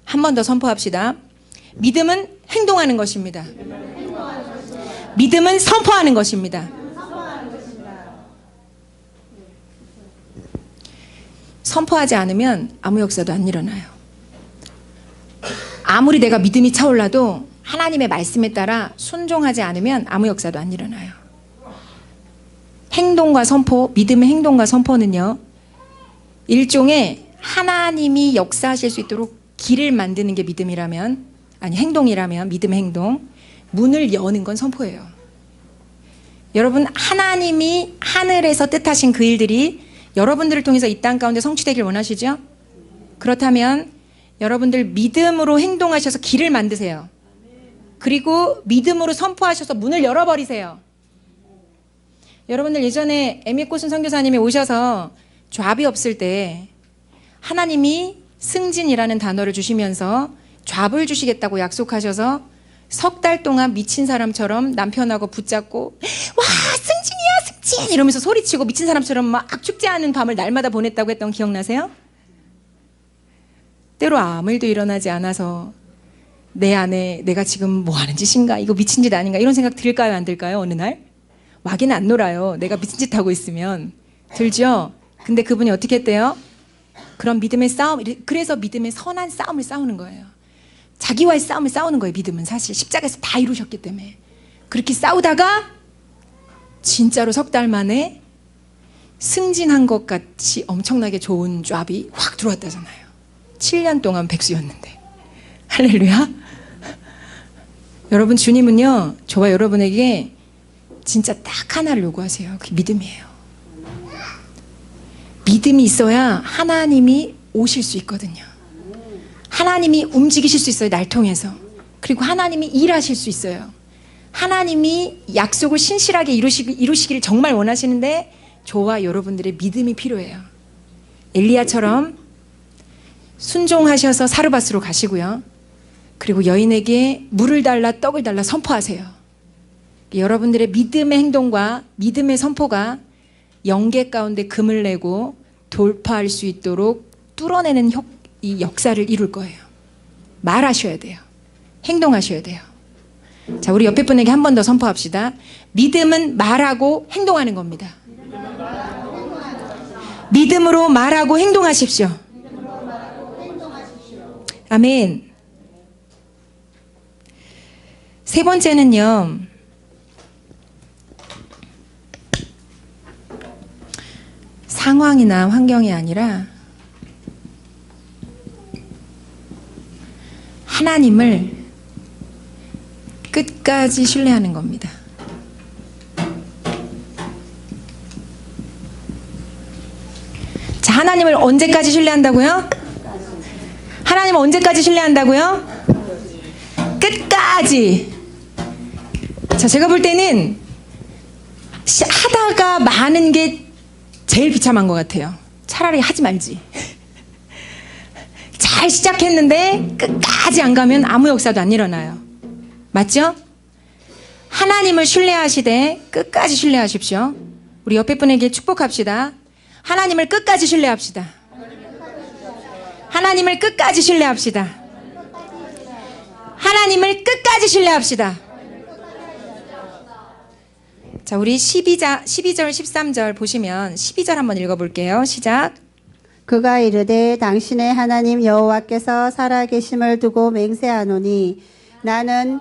Speaker 1: 한 번 더 선포합시다. 믿음은 행동하는 것입니다. 믿음은 선포하는 것입니다. 선포하지 않으면 아무 역사도 안 일어나요. 아무리 내가 믿음이 차올라도 하나님의 말씀에 따라 순종하지 않으면 아무 역사도 안 일어나요. 행동과 선포, 믿음의 행동과 선포는요, 일종의 하나님이 역사하실 수 있도록 길을 만드는 게 믿음이라면, 아니 행동이라면, 믿음의 행동, 문을 여는 건 선포예요. 여러분, 하나님이 하늘에서 뜻하신 그 일들이 여러분들을 통해서 이 땅 가운데 성취되길 원하시죠? 그렇다면 여러분들 믿음으로 행동하셔서 길을 만드세요. 그리고 믿음으로 선포하셔서 문을 열어버리세요. 여러분들 예전에 에미꽃은 선교사님이 오셔서 잡이 없을 때 하나님이 승진이라는 단어를 주시면서 잡을 주시겠다고 약속하셔서 석 달 동안 미친 사람처럼 남편하고 붙잡고 와 승진이야 승진 이러면서 소리치고 미친 사람처럼 막 축제하는 밤을 날마다 보냈다고 했던 기억나세요? 때로 아무 일도 일어나지 않아서 내 안에 내가 지금 뭐 하는 짓인가 이거 미친 짓 아닌가 이런 생각 들까요 안 들까요? 어느 날 와기는 안 놀아요. 내가 미친 짓 하고 있으면 들죠? 근데 그분이 어떻게 했대요? 그런 믿음의 싸움, 그래서 믿음의 선한 싸움을 싸우는 거예요. 자기와의 싸움을 싸우는 거예요. 믿음은 사실 십자가에서 다 이루셨기 때문에. 그렇게 싸우다가 진짜로 석 달 만에 승진한 것 같이 엄청나게 좋은 잡이 확 들어왔다잖아요. 7년 동안 백수였는데. 할렐루야. 여러분 주님은요 저와 여러분에게 진짜 딱 하나를 요구하세요. 그게 믿음이에요. 믿음이 있어야 하나님이 오실 수 있거든요. 하나님이 움직이실 수 있어요. 날 통해서. 그리고 하나님이 일하실 수 있어요. 하나님이 약속을 신실하게 이루시기를 정말 원하시는데 저와 여러분들의 믿음이 필요해요. 엘리야처럼 순종하셔서 사르밧으로 가시고요. 그리고 여인에게 물을 달라 떡을 달라 선포하세요. 여러분들의 믿음의 행동과 믿음의 선포가 영계 가운데 금을 내고 돌파할 수 있도록 뚫어내는 이 역사를 이룰 거예요. 말하셔야 돼요. 행동하셔야 돼요. 자, 우리 옆에 분에게 한 번 더 선포합시다. 믿음은 말하고 행동하는 겁니다. 믿음으로 말하고 행동하십시오. 아멘. 세 번째는요. 상황이나 환경이 아니라 하나님을 끝까지 신뢰하는 겁니다. 자, 하나님을 언제까지 신뢰한다고요? 하나님을 언제까지 신뢰한다고요? 끝까지 끝까지. 자, 제가 볼 때는 하다가 마는 게 제일 비참한 것 같아요. 차라리 하지 말지. 잘 시작했는데 끝까지 안 가면 아무 역사도 안 일어나요. 맞죠? 하나님을 신뢰하시되 끝까지 신뢰하십시오. 우리 옆에 분에게 축복합시다. 하나님을 끝까지 신뢰합시다. 하나님을 끝까지 신뢰합시다. 하나님을 끝까지 신뢰합시다. 자, 우리 12절, 13절 보시면 12절 한번 읽어볼게요. 시작.
Speaker 2: 그가 이르되 당신의 하나님 여호와께서 살아계심을 두고 맹세하노니 나는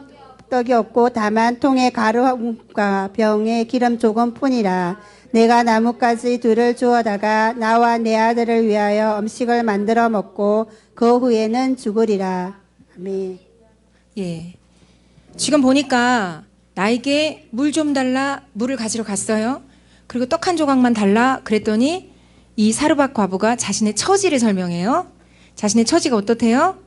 Speaker 2: 떡이 없고 다만 통에 가루과 병에 기름 조금뿐이라. 내가 나뭇가지 둘을 주워다가 나와 내 아들을 위하여 음식을 만들어 먹고 그 후에는 죽으리라. 아멘.
Speaker 1: 예. 지금 보니까 나에게 물 좀 달라, 물을 가지러 갔어요. 그리고 떡 한 조각만 달라 그랬더니 이 사르밧 과부가 자신의 처지를 설명해요. 자신의 처지가 어떻대요?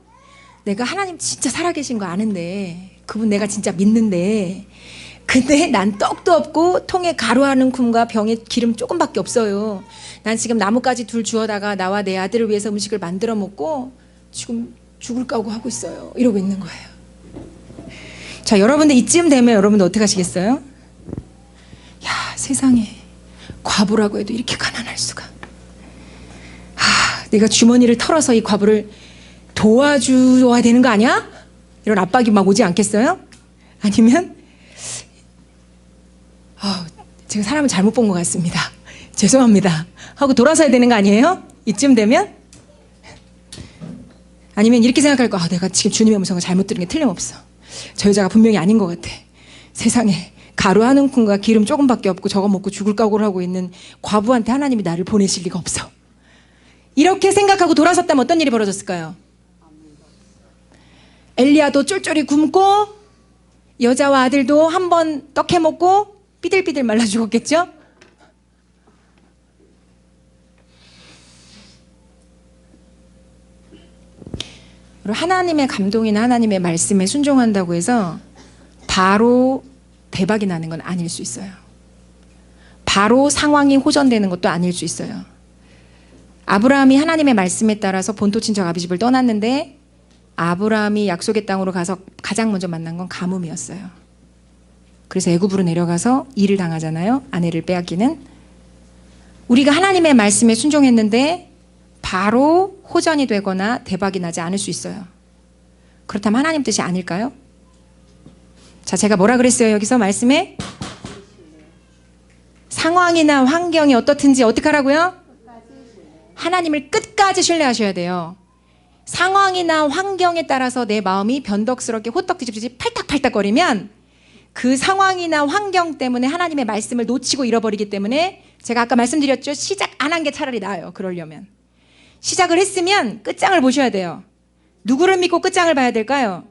Speaker 1: 내가 하나님 진짜 살아계신 거 아는데, 그분 내가 진짜 믿는데, 근데 난 떡도 없고 통에 가루 한 움큼과 병에 기름 조금밖에 없어요. 난 지금 나뭇가지 둘 주워다가 나와 내 아들을 위해서 음식을 만들어 먹고 지금 죽을 까고 하고 있어요. 이러고 있는 거예요. 자, 여러분들 이쯤 되면 여러분들 어떻게 하시겠어요? 야, 세상에 과부라고 해도 이렇게 가난할 수가. 내가 주머니를 털어서 이 과부를 도와줘야 되는 거 아니야? 이런 압박이 막 오지 않겠어요? 아니면 제가 사람을 잘못 본 것 같습니다. 죄송합니다. 하고 돌아서야 되는 거 아니에요? 이쯤 되면? 아니면 이렇게 생각할 거, 내가 지금 주님의 음성을 잘못 들은 게 틀림없어. 저 여자가 분명히 아닌 것 같아. 세상에 가루 한 움큼과 기름 조금밖에 없고 저거 먹고 죽을 각오를 하고 있는 과부한테 하나님이 나를 보내실 리가 없어. 이렇게 생각하고 돌아섰다면 어떤 일이 벌어졌을까요? 엘리야도 쫄쫄이 굶고 여자와 아들도 한 번 떡 해먹고 삐들삐들 말라 죽었겠죠? 그리고 하나님의 감동이나 하나님의 말씀에 순종한다고 해서 바로 대박이 나는 건 아닐 수 있어요. 바로 상황이 호전되는 것도 아닐 수 있어요. 아브라함이 하나님의 말씀에 따라서 본토 친척 아비집을 떠났는데 아브라함이 약속의 땅으로 가서 가장 먼저 만난 건 가뭄이었어요. 그래서 애굽으로 내려가서 일을 당하잖아요. 아내를 빼앗기는. 우리가 하나님의 말씀에 순종했는데 바로 호전이 되거나 대박이 나지 않을 수 있어요. 그렇다면 하나님 뜻이 아닐까요? 자, 제가 뭐라 그랬어요? 여기서 말씀에 상황이나 환경이 어떻든지 어떻게 하라고요? 하나님을 끝까지 신뢰하셔야 돼요. 상황이나 환경에 따라서 내 마음이 변덕스럽게 호떡 뒤집듯이 팔딱팔딱거리면 그 상황이나 환경 때문에 하나님의 말씀을 놓치고 잃어버리기 때문에 제가 아까 말씀드렸죠. 시작 안 한 게 차라리 나아요. 그러려면. 시작을 했으면 끝장을 보셔야 돼요. 누구를 믿고 끝장을 봐야 될까요?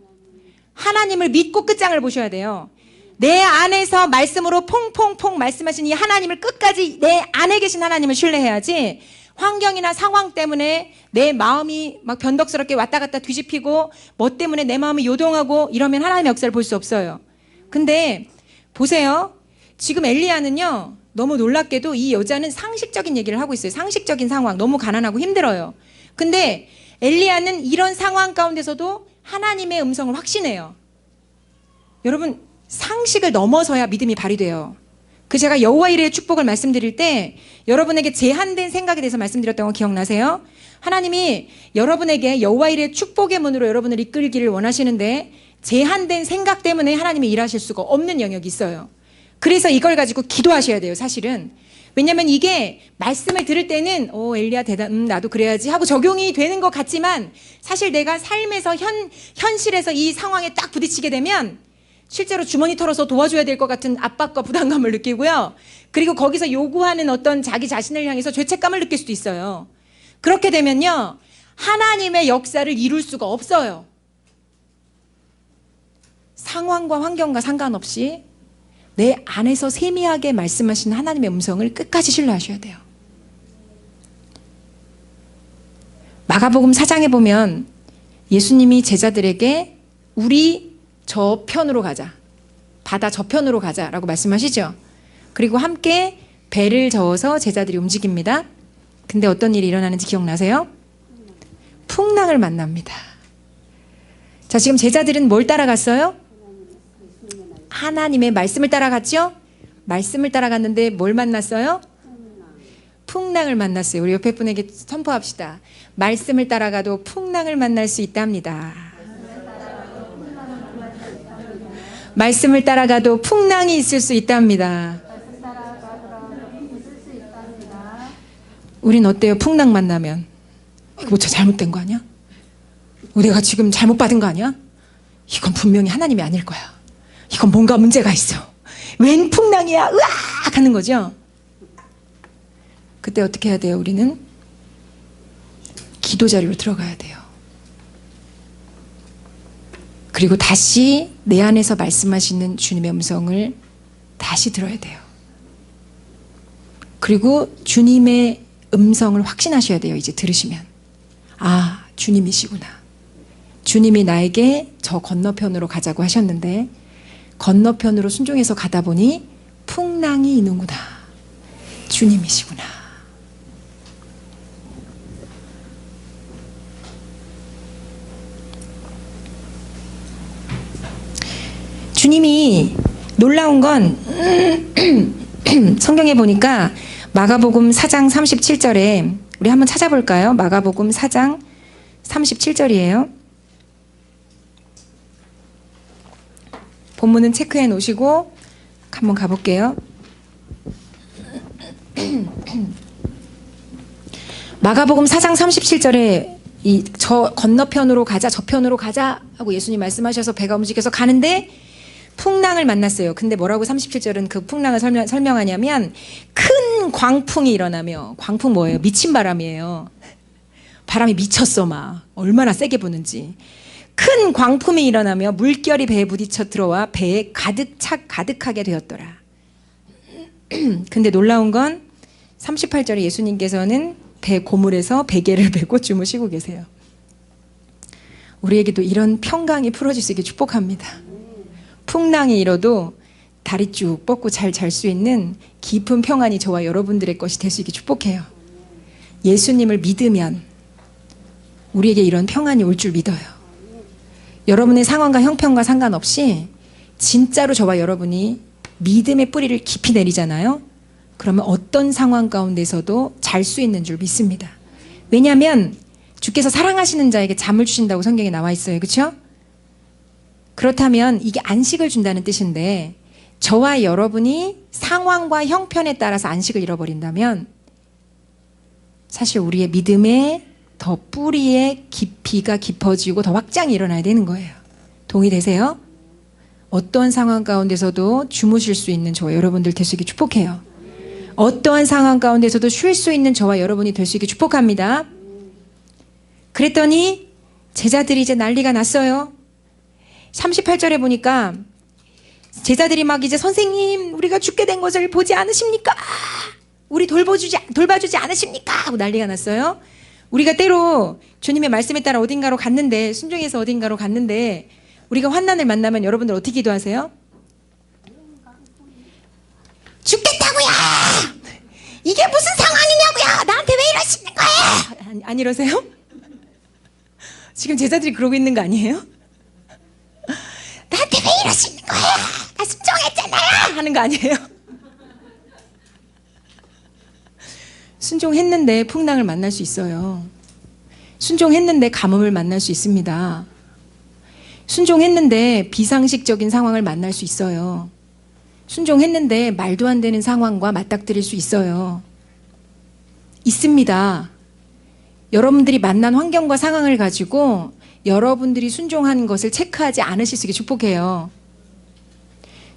Speaker 1: 하나님을 믿고 끝장을 보셔야 돼요. 내 안에서 말씀으로 퐁퐁퐁 말씀하신 이 하나님을 끝까지 내 안에 계신 하나님을 신뢰해야지 환경이나 상황 때문에 내 마음이 막 변덕스럽게 왔다 갔다 뒤집히고 뭐 때문에 내 마음이 요동하고 이러면 하나님의 역사를 볼 수 없어요. 근데 보세요. 지금 엘리야는요. 너무 놀랍게도 이 여자는 상식적인 얘기를 하고 있어요. 상식적인 상황. 너무 가난하고 힘들어요. 근데 엘리야는 이런 상황 가운데서도 하나님의 음성을 확신해요. 여러분 상식을 넘어서야 믿음이 발휘돼요. 그 제가 여호와 이레의 축복을 말씀드릴 때 여러분에게 제한된 생각에 대해서 말씀드렸던 거 기억나세요? 하나님이 여러분에게 여호와 이레의 축복의 문으로 여러분을 이끌기를 원하시는데 제한된 생각 때문에 하나님이 일하실 수가 없는 영역이 있어요. 그래서 이걸 가지고 기도하셔야 돼요, 사실은. 왜냐면 이게 말씀을 들을 때는 엘리야 대단, 나도 그래야지 하고 적용이 되는 것 같지만 사실 내가 삶에서 현실에서 이 상황에 딱 부딪히게 되면 실제로 주머니 털어서 도와줘야 될 것 같은 압박과 부담감을 느끼고요. 그리고 거기서 요구하는 어떤 자기 자신을 향해서 죄책감을 느낄 수도 있어요. 그렇게 되면요. 하나님의 역사를 이룰 수가 없어요. 상황과 환경과 상관없이 내 안에서 세미하게 말씀하시는 하나님의 음성을 끝까지 신뢰하셔야 돼요. 마가복음 4장에 보면 예수님이 제자들에게 우리 저편으로 가자. 바다 저편으로 가자라고 말씀하시죠. 그리고 함께 배를 저어서 제자들이 움직입니다. 근데 어떤 일이 일어나는지 기억나세요? 풍랑을 만납니다. 자, 지금 제자들은 뭘 따라갔어요? 하나님의 말씀을 따라갔죠? 말씀을 따라갔는데 뭘 만났어요? 풍랑을 만났어요. 우리 옆에 분에게 선포합시다. 말씀을 따라가도 풍랑을 만날 수 있답니다. 말씀을 따라가도 풍랑이 있을 수 있답니다. 우린 어때요? 풍랑 만나면 이거 저 잘못된 거 아니야? 내가 지금 잘못 받은 거 아니야? 이건 분명히 하나님이 아닐 거야. 이건 뭔가 문제가 있어. 웬 풍랑이야? 으악! 하는 거죠. 그때 어떻게 해야 돼요? 우리는 기도 자리로 들어가야 돼요. 그리고 다시 내 안에서 말씀하시는 주님의 음성을 다시 들어야 돼요. 그리고 주님의 음성을 확신하셔야 돼요. 이제 들으시면. 아, 주님이시구나. 주님이 나에게 저 건너편으로 가자고 하셨는데 건너편으로 순종해서 가다 보니 풍랑이 있는구나. 주님이시구나. 주님이 놀라운 건 성경에 보니까 마가복음 4장 37절에 우리 한번 찾아볼까요? 마가복음 4장 37절이에요. 본문은 체크해 놓으시고 한번 가볼게요. 마가복음 4장 37절에 저 건너편으로 가자, 저편으로 가자 하고 예수님 말씀하셔서 배가 움직여서 가는데 풍랑을 만났어요. 근데 뭐라고 37절은 그 풍랑을 설명하냐면 큰 광풍이 일어나며, 광풍 뭐예요? 미친 바람이에요. 바람이 미쳤어 막. 얼마나 세게 부는지. 큰 광풍이 일어나며 물결이 배에 부딪혀 들어와 배에 가득하게 되었더라. 근데 놀라운 건 38절에 예수님께서는 배 고물에서 베개를 베고 주무시고 계세요. 우리에게도 이런 평강이 풀어질 수 있게 축복합니다. 풍랑이 일어도 다리 쭉 뻗고 잘 잘 수 있는 깊은 평안이 저와 여러분들의 것이 될 수 있게 축복해요. 예수님을 믿으면 우리에게 이런 평안이 올 줄 믿어요. 여러분의 상황과 형편과 상관없이 진짜로 저와 여러분이 믿음의 뿌리를 깊이 내리잖아요. 그러면 어떤 상황 가운데서도 잘 수 있는 줄 믿습니다. 왜냐하면 주께서 사랑하시는 자에게 잠을 주신다고 성경에 나와 있어요. 그렇죠? 그렇다면 이게 안식을 준다는 뜻인데 저와 여러분이 상황과 형편에 따라서 안식을 잃어버린다면 사실 우리의 믿음의 더 뿌리의 깊이가 깊어지고 더 확장이 일어나야 되는 거예요. 동의되세요? 어떠한 상황 가운데서도 주무실 수 있는 저와 여러분들 될 수 있게 축복해요. 어떠한 상황 가운데서도 쉴 수 있는 저와 여러분이 될 수 있게 축복합니다. 그랬더니 제자들이 이제 난리가 났어요. 38절에 보니까 제자들이 막 이제 선생님 우리가 죽게 된 것을 보지 않으십니까? 우리 돌봐주지 않으십니까? 하고 난리가 났어요. 우리가 때로 주님의 말씀에 따라 어딘가로 갔는데 순종해서 어딘가로 갔는데 우리가 환난을 만나면 여러분들 어떻게 기도하세요? 죽겠다고요! 이게 무슨 상황이냐고요! 나한테 왜 이러시는 거예요! 안 이러세요? 지금 제자들이 그러고 있는 거 아니에요? 나한테 왜 이러시는 거예요? 나 순종했잖아요! 하는 거 아니에요? 순종했는데 풍랑을 만날 수 있어요. 순종했는데 가뭄을 만날 수 있습니다. 순종했는데 비상식적인 상황을 만날 수 있어요. 순종했는데 말도 안 되는 상황과 맞닥뜨릴 수 있어요. 있습니다. 여러분들이 만난 환경과 상황을 가지고 여러분들이 순종하는 것을 체크하지 않으실 수 있게 축복해요.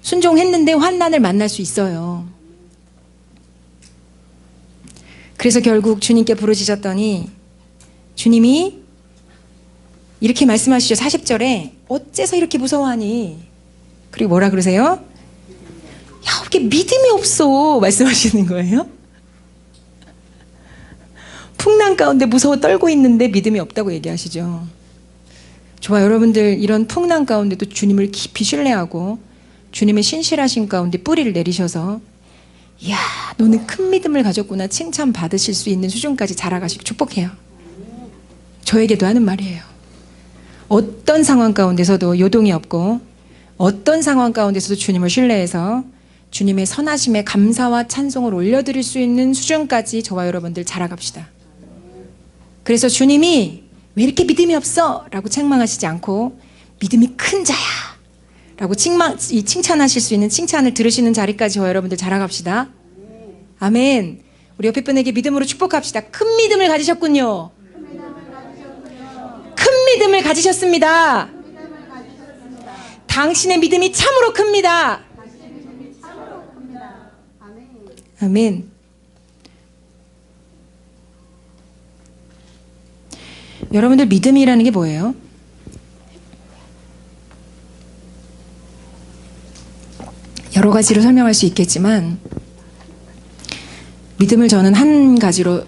Speaker 1: 순종했는데 환난을 만날 수 있어요. 그래서 결국 주님께 부르짖었더니 주님이 이렇게 말씀하시죠. 40절에 어째서 이렇게 무서워하니? 그리고 뭐라 그러세요? 야, 이렇게 믿음이 없어 말씀하시는 거예요. 풍랑 가운데 무서워 떨고 있는데 믿음이 없다고 얘기하시죠. 저와 여러분들 이런 풍랑 가운데도 주님을 깊이 신뢰하고 주님의 신실하신 가운데 뿌리를 내리셔서 이야 너는 큰 믿음을 가졌구나 칭찬받으실 수 있는 수준까지 자라가시고 축복해요. 저에게도 하는 말이에요. 어떤 상황 가운데서도 요동이 없고 어떤 상황 가운데서도 주님을 신뢰해서 주님의 선하심에 감사와 찬송을 올려드릴 수 있는 수준까지 저와 여러분들 자라갑시다. 그래서 주님이 왜 이렇게 믿음이 없어? 라고 책망하시지 않고 믿음이 큰 자야 라고 칭찬하실 수 있는 칭찬을 들으시는 자리까지 저와 여러분들 자라갑시다. 아멘. 우리 옆에 분에게 믿음으로 축복합시다. 큰 믿음을 가지셨군요. 큰 믿음을 가지셨습니다. 당신의 믿음이 참으로 큽니다. 아멘. 여러분들 믿음이라는 게 뭐예요? 여러 가지로 설명할 수 있겠지만 믿음을 저는 한 가지로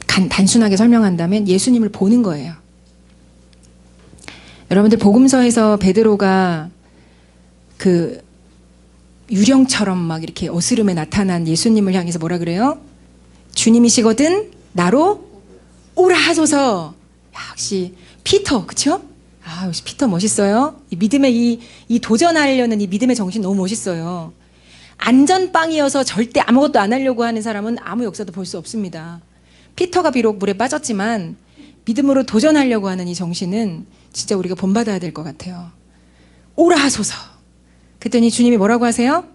Speaker 1: 단순하게 설명한다면 예수님을 보는 거예요. 여러분들 복음서에서 베드로가 그 유령처럼 막 이렇게 어스름에 나타난 예수님을 향해서 뭐라 그래요? 주님이시거든 나로 오라 하소서. 역시 피터, 그쵸? 아, 역시 피터 멋있어요. 이 믿음의 이 도전하려는 이 믿음의 정신 너무 멋있어요. 안전빵이어서 절대 아무것도 안 하려고 하는 사람은 아무 역사도 볼 수 없습니다. 피터가 비록 물에 빠졌지만 믿음으로 도전하려고 하는 이 정신은 진짜 우리가 본받아야 될 것 같아요. 오라 하소서. 그랬더니 주님이 뭐라고 하세요?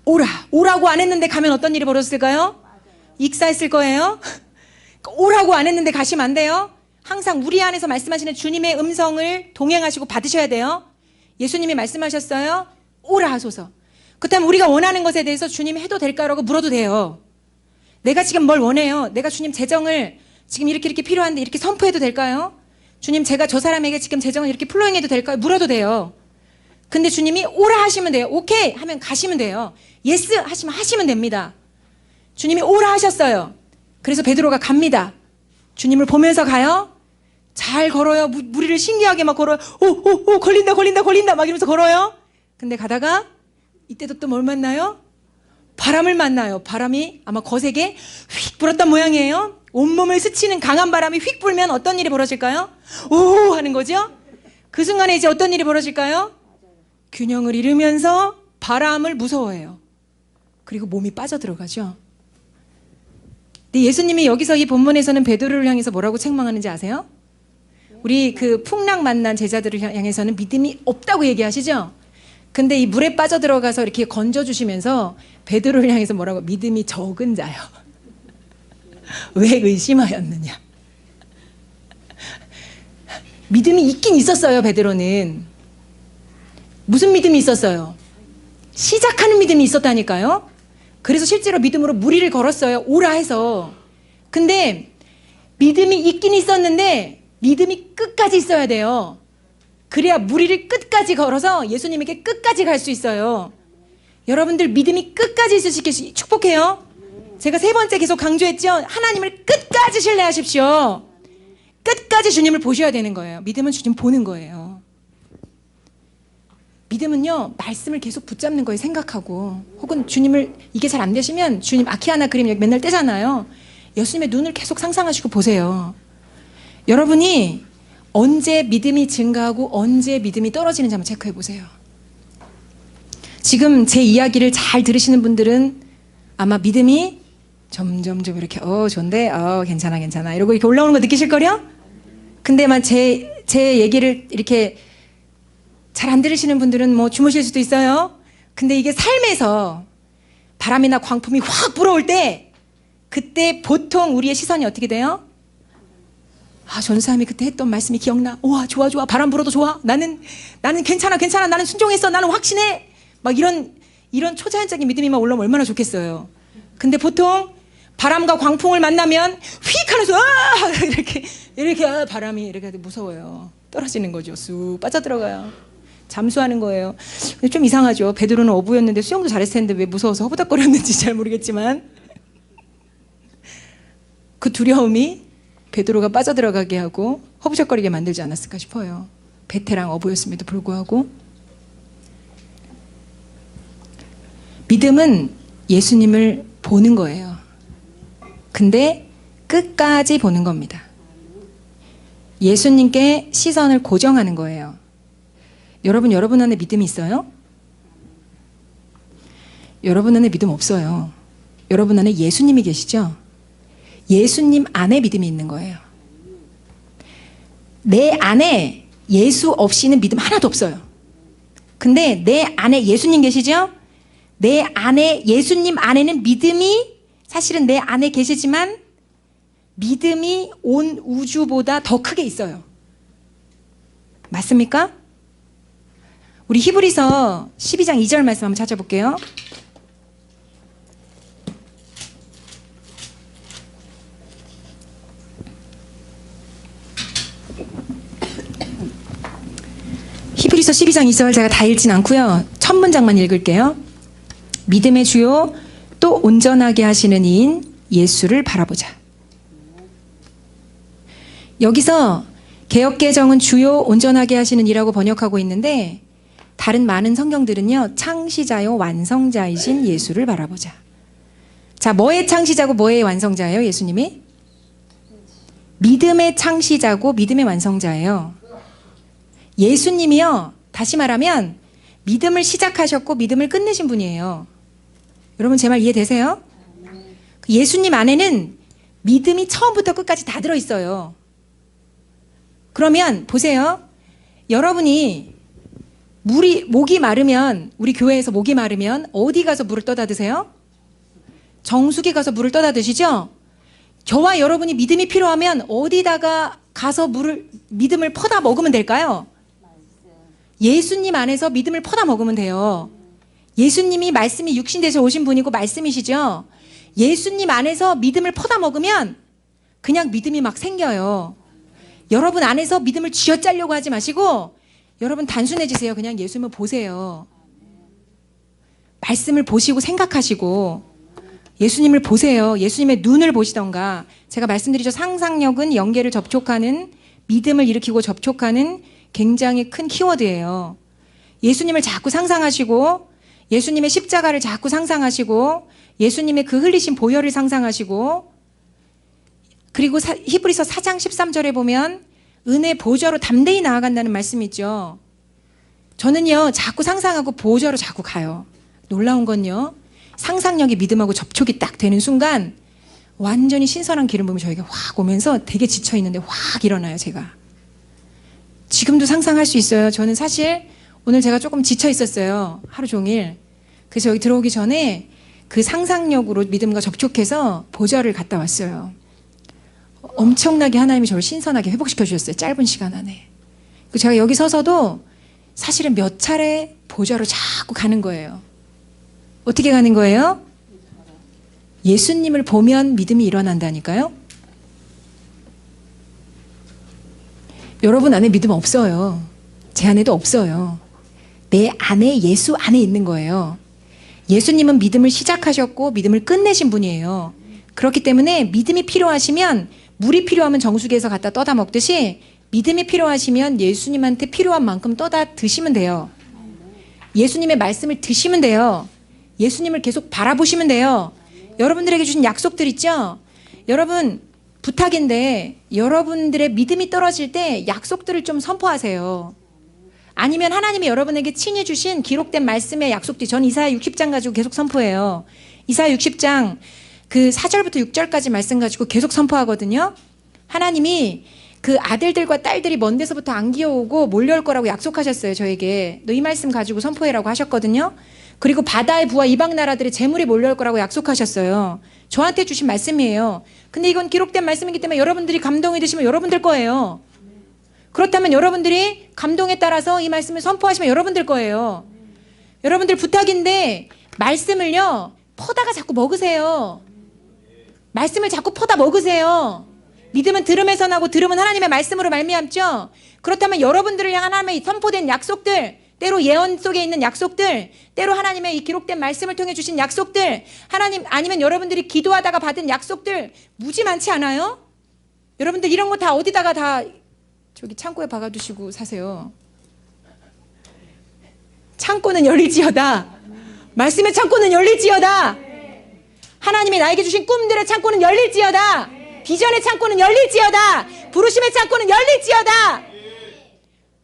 Speaker 1: 오라. 오라고 안 했는데 가면 어떤 일이 벌어졌을까요? 익사했을 거예요. 오라고 안 했는데 가시면 안 돼요. 항상 우리 안에서 말씀하시는 주님의 음성을 동행하시고 받으셔야 돼요. 예수님이 말씀하셨어요. 오라 하소서. 그렇다면 우리가 원하는 것에 대해서 주님이 해도 될까라고 물어도 돼요. 내가 지금 뭘 원해요? 내가 주님 재정을 지금 이렇게 필요한데 이렇게 선포해도 될까요? 주님 제가 저 사람에게 지금 재정을 이렇게 플로잉해도 될까요? 물어도 돼요. 근데 주님이 오라 하시면 돼요. 오케이 하면 가시면 돼요. 예스 하시면 하시면 됩니다. 주님이 오라 하셨어요. 그래서 베드로가 갑니다. 주님을 보면서 가요. 잘 걸어요. 무리를 신기하게 막 걸어요. 오 걸린다 막 이러면서 걸어요. 근데 가다가 이때도 또 뭘 만나요? 바람을 만나요. 바람이 아마 거세게 휙 불었던 모양이에요. 온몸을 스치는 강한 바람이 휙 불면 어떤 일이 벌어질까요? 오 하는 거죠. 그 순간에 이제 어떤 일이 벌어질까요? 균형을 잃으면서 바람을 무서워해요. 그리고 몸이 빠져들어가죠. 근데 예수님이 여기서 이 본문에서는 베드로를 향해서 뭐라고 책망하는지 아세요? 우리 그 풍랑 만난 제자들을 향해서는 믿음이 없다고 얘기하시죠? 근데 이 물에 빠져들어가서 이렇게 건져주시면서 베드로를 향해서 뭐라고? 믿음이 적은 자요. 왜 의심하였느냐? 믿음이 있긴 있었어요, 베드로는. 무슨 믿음이 있었어요? 시작하는 믿음이 있었다니까요. 그래서 실제로 믿음으로 무리를 걸었어요. 오라 해서. 근데 믿음이 있긴 있었는데 믿음이 끝까지 있어야 돼요. 그래야 무리를 끝까지 걸어서 예수님에게 끝까지 갈 수 있어요. 여러분들 믿음이 끝까지 있으시길 축복해요. 제가 세 번째 계속 강조했죠. 하나님을 끝까지 신뢰하십시오. 끝까지 주님을 보셔야 되는 거예요. 믿음은 주님 보는 거예요. 믿음은요, 말씀을 계속 붙잡는 거예요. 생각하고. 혹은 주님을 이게 잘 안 되시면 주님 아키하나 그림 여기 맨날 떼잖아요. 예수님의 눈을 계속 상상하시고 보세요. 여러분이 언제 믿음이 증가하고 언제 믿음이 떨어지는지 한번 체크해 보세요. 지금 제 이야기를 잘 들으시는 분들은 아마 믿음이 점점 이렇게 좋은데 괜찮아 이러고 이렇게 올라오는 거 느끼실걸요? 근데 막 제 얘기를 이렇게 잘 안 들으시는 분들은 뭐 주무실 수도 있어요. 근데 이게 삶에서 바람이나 광풍이 확 불어올 때 그때 보통 우리의 시선이 어떻게 돼요? 전사님이 그때 했던 말씀이 기억나. 우와 좋아 바람 불어도 좋아. 나는 괜찮아 나는 순종했어. 나는 확신해. 막 이런 초자연적인 믿음이 막 올라오면 얼마나 좋겠어요. 근데 보통 바람과 광풍을 만나면 휙 하면서 이렇게 바람이 이렇게 무서워요. 떨어지는 거죠. 쑥 빠져들어가요. 잠수하는 거예요. 좀 이상하죠. 베드로는 어부였는데 수영도 잘했을 텐데 왜 무서워서 허부닥거렸는지 잘 모르겠지만 그 두려움이 베드로가 빠져들어가게 하고 허부적거리게 만들지 않았을까 싶어요. 베테랑 어부였음에도 불구하고. 믿음은 예수님을 보는 거예요. 근데 끝까지 보는 겁니다. 예수님께 시선을 고정하는 거예요. 여러분 안에 믿음이 있어요? 여러분 안에 믿음 없어요. 여러분 안에 예수님이 계시죠? 예수님 안에 믿음이 있는 거예요. 내 안에 예수 없이는 믿음 하나도 없어요. 근데 내 안에 예수님 계시죠? 내 안에 예수님 안에는 믿음이 사실은 내 안에 계시지만 믿음이 온 우주보다 더 크게 있어요. 맞습니까? 우리 히브리서 12장 2절 말씀 한번 찾아볼게요. 히브리서 12장 2절 제가 다 읽진 않고요. 첫 문장만 읽을게요. 믿음의 주요 또 온전하게 하시는 이인 예수를 바라보자. 여기서 개역개정은 주요 온전하게 하시는 이라고 번역하고 있는데 다른 많은 성경들은요. 창시자요 완성자이신 예수를 바라보자. 자, 뭐의 창시자고 뭐의 완성자예요? 예수님이? 믿음의 창시자고 믿음의 완성자예요. 예수님이요. 다시 말하면 믿음을 시작하셨고 믿음을 끝내신 분이에요. 여러분 제 말 이해되세요? 예수님 안에는 믿음이 처음부터 끝까지 다 들어있어요. 그러면 보세요. 여러분이 목이 마르면 우리 교회에서 목이 마르면 어디 가서 물을 떠다 드세요? 정수기 가서 물을 떠다 드시죠? 저와 여러분이 믿음이 필요하면 어디다가 가서 믿음을 퍼다 먹으면 될까요? 예수님 안에서 믿음을 퍼다 먹으면 돼요. 예수님이 말씀이 육신돼서 오신 분이고 말씀이시죠? 예수님 안에서 믿음을 퍼다 먹으면 그냥 믿음이 막 생겨요. 여러분 안에서 믿음을 쥐어짜려고 하지 마시고 여러분 단순해지세요. 그냥 예수님을 보세요. 말씀을 보시고 생각하시고 예수님을 보세요. 예수님의 눈을 보시던가. 제가 말씀드리죠. 상상력은 영계를 접촉하는 믿음을 일으키고 접촉하는 굉장히 큰 키워드예요. 예수님을 자꾸 상상하시고 예수님의 십자가를 자꾸 상상하시고 예수님의 그 흘리신 보혈을 상상하시고 그리고 히브리서 4장 13절에 보면 은혜 보좌로 담대히 나아간다는 말씀이 있죠. 저는요 자꾸 상상하고 보좌로 자꾸 가요. 놀라운 건요 상상력이 믿음하고 접촉이 딱 되는 순간 완전히 신선한 기름 부음이 저에게 확 오면서 되게 지쳐있는데 확 일어나요. 제가 지금도 상상할 수 있어요. 저는 사실 오늘 제가 조금 지쳐 있었어요. 하루 종일. 그래서 여기 들어오기 전에 그 상상력으로 믿음과 접촉해서 보좌를 갔다 왔어요. 엄청나게 하나님이 저를 신선하게 회복시켜 주셨어요. 짧은 시간 안에. 제가 여기 서서도 사실은 몇 차례 보좌로 자꾸 가는 거예요. 어떻게 가는 거예요? 예수님을 보면 믿음이 일어난다니까요. 여러분 안에 믿음 없어요. 제 안에도 없어요. 내 안에 예수 안에 있는 거예요. 예수님은 믿음을 시작하셨고 믿음을 끝내신 분이에요. 그렇기 때문에 믿음이 필요하시면 물이 필요하면 정수기에서 갖다 떠다 먹듯이 믿음이 필요하시면 예수님한테 필요한 만큼 떠다 드시면 돼요. 예수님의 말씀을 드시면 돼요. 예수님을 계속 바라보시면 돼요. 여러분들에게 주신 약속들 있죠? 여러분 부탁인데 여러분들의 믿음이 떨어질 때 약속들을 좀 선포하세요. 아니면 하나님이 여러분에게 친히 주신 기록된 말씀의 약속들. 전 이사야 60장 가지고 계속 선포해요. 이사야 60장 그 4절부터 6절까지 말씀 가지고 계속 선포하거든요. 하나님이 그 아들들과 딸들이 먼 데서부터 안기어오고 몰려올 거라고 약속하셨어요. 저에게. 너 이 말씀 가지고 선포해라고 하셨거든요. 그리고 바다의 부와 이방 나라들의 재물이 몰려올 거라고 약속하셨어요. 저한테 주신 말씀이에요. 근데 이건 기록된 말씀이기 때문에 여러분들이 감동이 되시면 여러분들 거예요. 그렇다면 여러분들이 감동에 따라서 이 말씀을 선포하시면 여러분들 거예요. 여러분들 부탁인데 말씀을요 퍼다가 자꾸 먹으세요. 말씀을 자꾸 퍼다 먹으세요. 믿음은 들음에서 나고 들음은 하나님의 말씀으로 말미암죠. 그렇다면 여러분들을 향한 하나님의 선포된 약속들, 때로 예언 속에 있는 약속들, 때로 하나님의 이 기록된 말씀을 통해 주신 약속들, 하나님 아니면 여러분들이 기도하다가 받은 약속들 무지 많지 않아요? 여러분들 이런 거 다 어디다가 다 저기 창고에 박아두시고 사세요. 창고는 열릴지어다. 말씀의 창고는 열릴지어다. 하나님이 나에게 주신 꿈들의 창고는 열릴지어다. 비전의 창고는 열릴지어다. 부르심의 창고는 열릴지어다.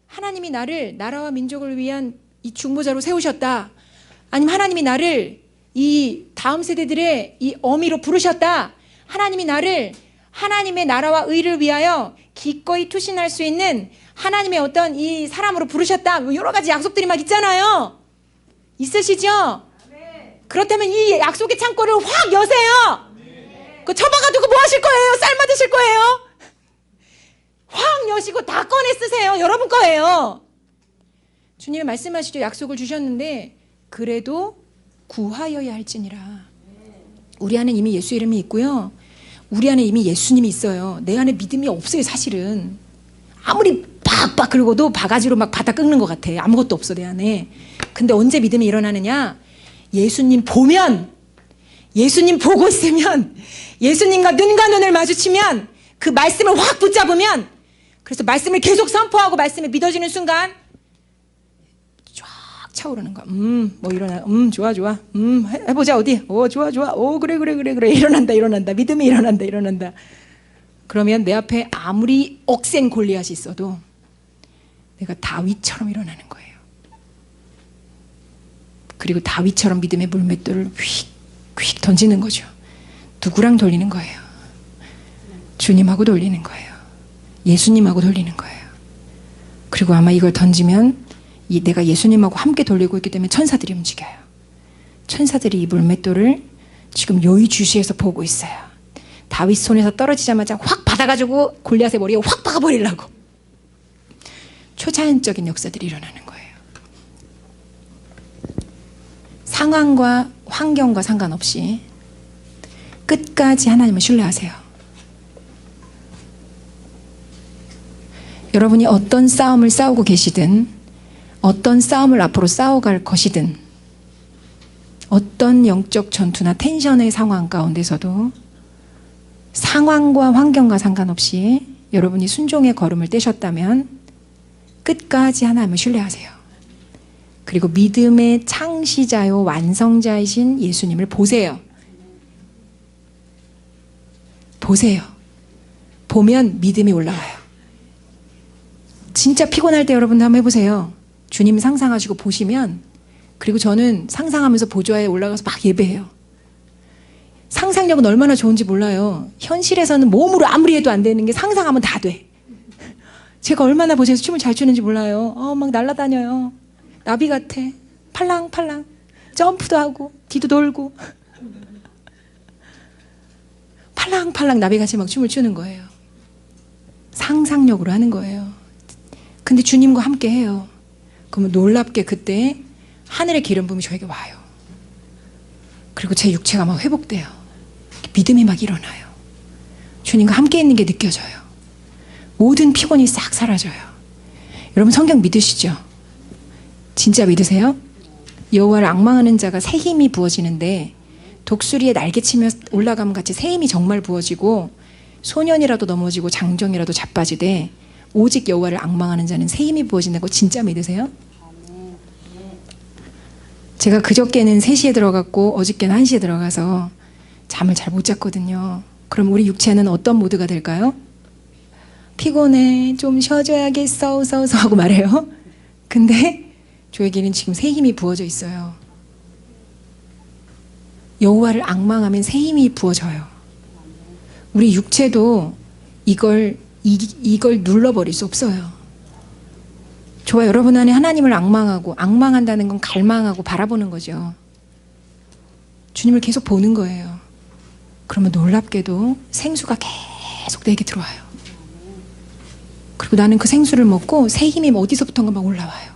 Speaker 1: 하나님이 나를 나라와 민족을 위한 이 중보자로 세우셨다. 아니면 하나님이 나를 이 다음 세대들의 이 어미로 부르셨다. 하나님이 나를 하나님의 나라와 의를 위하여 기꺼이 투신할 수 있는 하나님의 어떤 이 사람으로 부르셨다. 뭐 여러 가지 약속들이 막 있잖아요. 있으시죠? 그렇다면 이 약속의 창고를 확 여세요. 그 처박아두고 뭐 하실 거예요? 삶아 드실 거예요? 확 여시고 다 꺼내 쓰세요. 여러분 거예요. 주님이 말씀하시죠. 약속을 주셨는데 그래도 구하여야 할지니라. 우리 안에 이미 예수 이름이 있고요. 우리 안에 이미 예수님이 있어요. 내 안에 믿음이 없어요, 사실은. 아무리 빡빡 긁어도 바가지로 막 바닥 긁는 것 같아. 아무것도 없어, 내 안에. 근데 언제 믿음이 일어나느냐? 예수님 보면, 예수님 보고 있으면, 예수님과 눈과 눈을 마주치면, 그 말씀을 확 붙잡으면, 그래서 말씀을 계속 선포하고 말씀에 믿어지는 순간 쫙 차오르는 거야. 뭐 일어나. 좋아. 해보자, 어디. 좋아. 그래. 일어난다. 믿음이 일어난다. 그러면 내 앞에 아무리 억센 골리앗이 있어도 내가 다윗처럼 일어나는 거예요. 그리고 다윗처럼 믿음의 물맷돌을 휙 던지는 거죠. 누구랑 돌리는 거예요? 주님하고 돌리는 거예요. 예수님하고 돌리는 거예요. 그리고 아마 이걸 던지면 내가 예수님하고 함께 돌리고 있기 때문에 천사들이 움직여요. 천사들이 이 물맷돌을 지금 요의주시에서 보고 있어요. 다윗 손에서 떨어지자마자 확 받아가지고 골리앗의 머리에 확 박아버리려고. 초자연적인 역사들이 일어나는 거예요. 상황과 환경과 상관없이 끝까지 하나님을 신뢰하세요. 여러분이 어떤 싸움을 싸우고 계시든 어떤 싸움을 앞으로 싸워갈 것이든 어떤 영적 전투나 텐션의 상황 가운데서도 상황과 환경과 상관없이 여러분이 순종의 걸음을 떼셨다면 끝까지 하나님을 신뢰하세요. 그리고 믿음의 창시자요 완성자이신 예수님을 보세요. 보면 믿음이 올라와요. 진짜 피곤할 때 여러분 한번 해보세요. 주님 상상하시고 보시면, 그리고 저는 상상하면서 보좌에 올라가서 막 예배해요. 상상력은 얼마나 좋은지 몰라요. 현실에서는 몸으로 아무리 해도 안 되는 게 상상하면 다 돼. 제가 얼마나 보좌에서 춤을 잘 추는지 몰라요. 막 날아다녀요. 나비 같아. 팔랑팔랑. 점프도 하고 뒤도 돌고 팔랑팔랑 나비같이 막 춤을 추는 거예요. 상상력으로 하는 거예요. 근데 주님과 함께 해요. 그러면 놀랍게 그때 하늘의 기름 부음이 저에게 와요. 그리고 제 육체가 막 회복돼요. 믿음이 막 일어나요. 주님과 함께 있는 게 느껴져요. 모든 피곤이 싹 사라져요. 여러분 성경 믿으시죠? 진짜 믿으세요? 여호와를 앙망하는 자가 새 힘이 부어지는데 독수리에 날개치며 올라가면 같이 새 힘이 정말 부어지고 소년이라도 넘어지고 장정이라도 자빠지되 오직 여호와를 앙망하는 자는 새 힘이 부어진다고 진짜 믿으세요? 제가 그저께는 3시에 들어갔고 어저께는 1시에 들어가서 잠을 잘 못 잤거든요. 그럼 우리 육체는 어떤 모드가 될까요? 피곤해, 좀 쉬어줘야겠어 하고 말해요. 근데 저에게는 지금 새 힘이 부어져 있어요. 여호와를 앙망하면 새 힘이 부어져요. 우리 육체도 이걸 눌러버릴 수 없어요. 저와 여러분 안에 하나님을 앙망하고, 앙망한다는 건 갈망하고 바라보는 거죠. 주님을 계속 보는 거예요. 그러면 놀랍게도 생수가 계속 내게 들어와요. 그리고 나는 그 생수를 먹고 새 힘이 어디서부턴가 막 올라와요.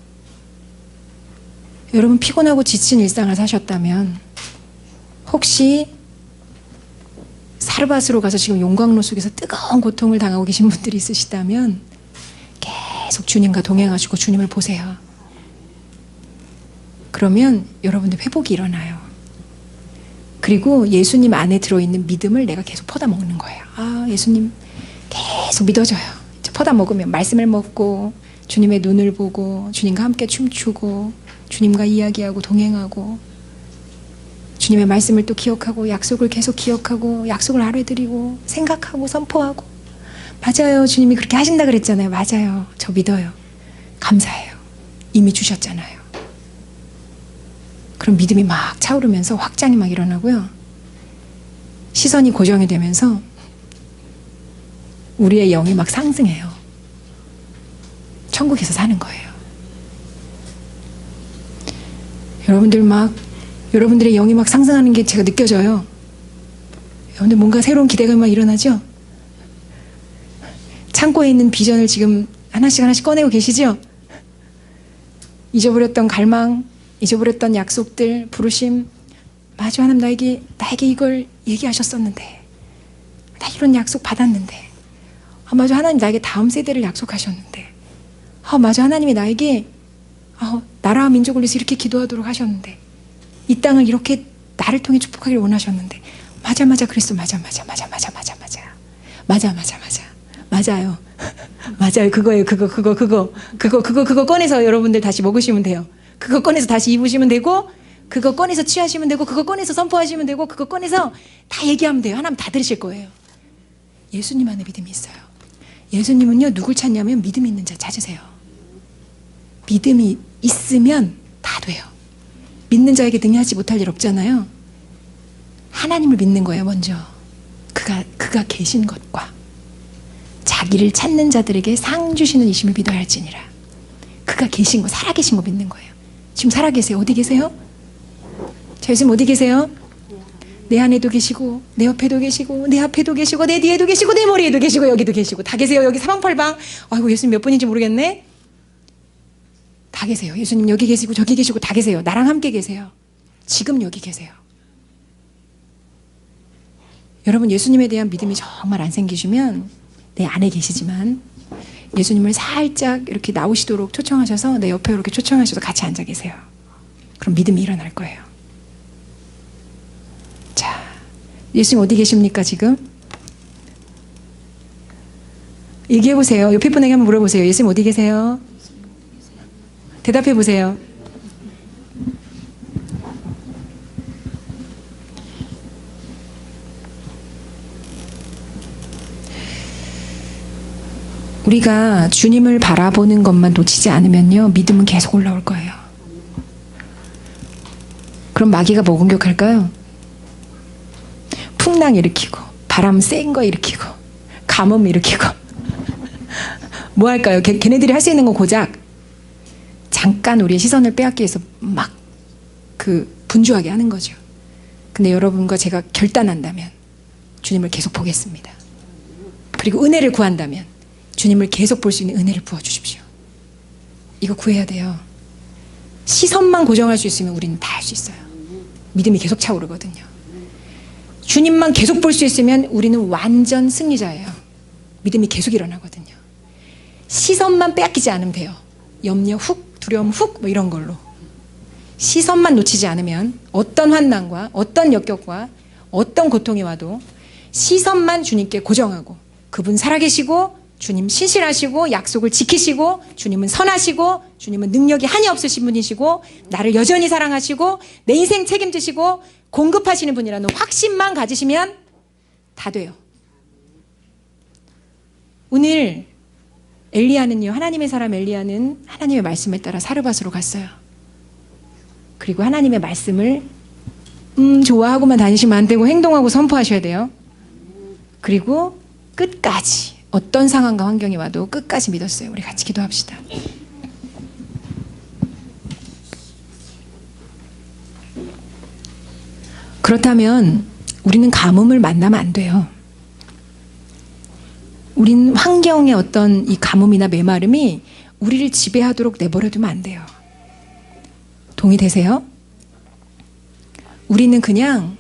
Speaker 1: 여러분 피곤하고 지친 일상을 사셨다면 혹시 사르밧으로 가서 지금 용광로 속에서 뜨거운 고통을 당하고 계신 분들이 있으시다면 계속 주님과 동행하시고 주님을 보세요. 그러면 여러분들 회복이 일어나요. 그리고 예수님 안에 들어있는 믿음을 내가 계속 퍼다 먹는 거예요. 예수님 계속 믿어져요. 이제 퍼다 먹으면 말씀을 먹고 주님의 눈을 보고 주님과 함께 춤추고 주님과 이야기하고 동행하고 주님의 말씀을 또 기억하고 약속을 계속 기억하고 약속을 아뢰드리고 생각하고 선포하고 맞아요. 주님이 그렇게 하신다 그랬잖아요. 맞아요. 저 믿어요. 감사해요. 이미 주셨잖아요. 그럼 믿음이 막 차오르면서 확장이 막 일어나고요. 시선이 고정이 되면서 우리의 영이 막 상승해요. 천국에서 사는 거예요. 여러분들의 영이 막 상승하는 게 제가 느껴져요. 여러분들 뭔가 새로운 기대가 막 일어나죠? 창고에 있는 비전을 지금 하나씩 하나씩 꺼내고 계시죠? 잊어버렸던 갈망, 잊어버렸던 약속들, 부르심. 맞아, 하나님 나에게 이걸 얘기하셨었는데, 나 이런 약속 받았는데, 맞아, 하나님 나에게 다음 세대를 약속하셨는데, 맞아, 하나님이 나에게 나라와 민족을 위해서 이렇게 기도하도록 하셨는데, 이 땅을 이렇게 나를 통해 축복하기를 원하셨는데, 맞아, 그랬어. 맞아요. 맞아요. 그거예요. 그거 꺼내서 여러분들 다시 먹으시면 돼요. 그거 꺼내서 다시 입으시면 되고, 그거 꺼내서 취하시면 되고, 그거 꺼내서 선포하시면 되고, 그거 꺼내서 다 얘기하면 돼요. 하나님 다 들으실 거예요. 예수님 안에 믿음이 있어요. 예수님은요, 누굴 찾냐면 믿음이 있는 자 찾으세요. 믿음이 있으면 다 돼요. 믿는 자에게 능히하지 못할 일 없잖아요. 하나님을 믿는 거예요, 먼저. 그가 계신 것과 자기를 찾는 자들에게 상 주시는 이심을 믿어야 할지니라. 그가 계신 거, 살아계신 거 믿는 거예요. 지금 살아계세요. 어디 계세요? 저 예수님 어디 계세요? 내 안에도 계시고, 내 옆에도 계시고, 내 앞에도 계시고, 내 뒤에도 계시고, 내 머리에도 계시고, 여기도 계시고, 다 계세요. 여기 사방팔방. 아이고, 예수님 몇 분인지 모르겠네. 다 계세요. 예수님 여기 계시고, 저기 계시고, 다 계세요. 나랑 함께 계세요. 지금 여기 계세요. 여러분, 예수님에 대한 믿음이 정말 안 생기시면 내 안에 계시지만 예수님을 살짝 이렇게 나오시도록 초청하셔서 내 옆에 이렇게 초청하셔서 같이 앉아 계세요. 그럼 믿음이 일어날 거예요. 자, 예수님 어디 계십니까 지금? 얘기해 보세요. 옆에 분에게 한번 물어보세요. 예수님 어디 계세요? 대답해 보세요. 우리가 주님을 바라보는 것만 놓치지 않으면요, 믿음은 계속 올라올 거예요. 그럼 마귀가 뭐 공격할까요? 풍랑 일으키고, 바람 센 거 일으키고, 가뭄 일으키고. 뭐 할까요? 걔네들이 할 수 있는 건 고작 잠깐 우리의 시선을 빼앗기 위해서 막 분주하게 하는 거죠. 근데 여러분과 제가 결단한다면 주님을 계속 보겠습니다. 그리고 은혜를 구한다면 주님을 계속 볼 수 있는 은혜를 부어주십시오. 이거 구해야 돼요. 시선만 고정할 수 있으면 우리는 다 할 수 있어요. 믿음이 계속 차오르거든요. 주님만 계속 볼 수 있으면 우리는 완전 승리자예요. 믿음이 계속 일어나거든요. 시선만 빼앗기지 않으면 돼요. 염려 훅, 두려움 훅, 뭐 이런 걸로. 시선만 놓치지 않으면 어떤 환난과 어떤 역경과 어떤 고통이 와도 시선만 주님께 고정하고, 그분 살아계시고 주님 신실하시고 약속을 지키시고 주님은 선하시고 주님은 능력이 한이 없으신 분이시고 나를 여전히 사랑하시고 내 인생 책임지시고 공급하시는 분이라는 확신만 가지시면 다 돼요. 오늘 엘리야는요, 하나님의 사람 엘리야는 하나님의 말씀에 따라 사르밧으로 갔어요. 그리고 하나님의 말씀을 좋아하고만 다니시면 안 되고 행동하고 선포하셔야 돼요. 그리고 끝까지 어떤 상황과 환경이 와도 끝까지 믿었어요. 우리 같이 기도합시다. 그렇다면 우리는 가뭄을 만나면 안 돼요. 우린 환경의 어떤 이 가뭄이나 메마름이 우리를 지배하도록 내버려두면 안 돼요. 동의되세요? 우리는 그냥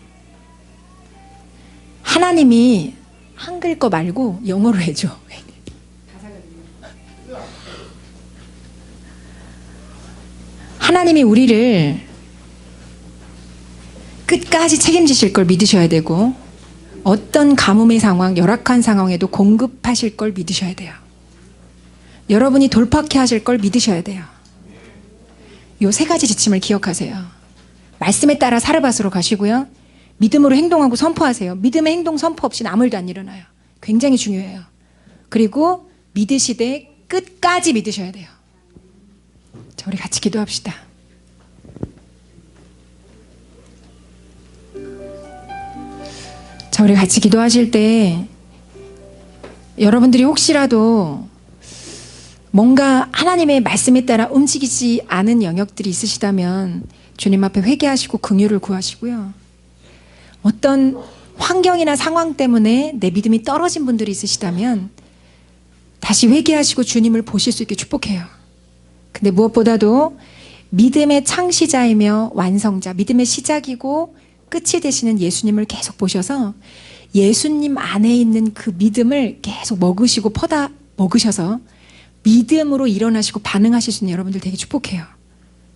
Speaker 1: 하나님이 한글 거 말고 영어로 해줘. 하나님이 우리를 끝까지 책임지실 걸 믿으셔야 되고, 어떤 가뭄의 상황, 열악한 상황에도 공급하실 걸 믿으셔야 돼요. 여러분이 돌파케 하실 걸 믿으셔야 돼요. 요 3가지 지침을 기억하세요. 말씀에 따라 사르밧으로 가시고요. 믿음으로 행동하고 선포하세요. 믿음의 행동 선포 없이는 아무 일도 안 일어나요. 굉장히 중요해요. 그리고 믿으시되 끝까지 믿으셔야 돼요. 자, 우리 같이 기도합시다. 자, 우리 같이 기도하실 때 여러분들이 혹시라도 뭔가 하나님의 말씀에 따라 움직이지 않은 영역들이 있으시다면 주님 앞에 회개하시고 긍휼을 구하시고요. 어떤 환경이나 상황 때문에 내 믿음이 떨어진 분들이 있으시다면 다시 회개하시고 주님을 보실 수 있게 축복해요. 근데 무엇보다도 믿음의 창시자이며 완성자, 믿음의 시작이고 끝이 되시는 예수님을 계속 보셔서 예수님 안에 있는 그 믿음을 계속 먹으시고 퍼다 먹으셔서 믿음으로 일어나시고 반응하실 수 있는 여러분들 되게 축복해요.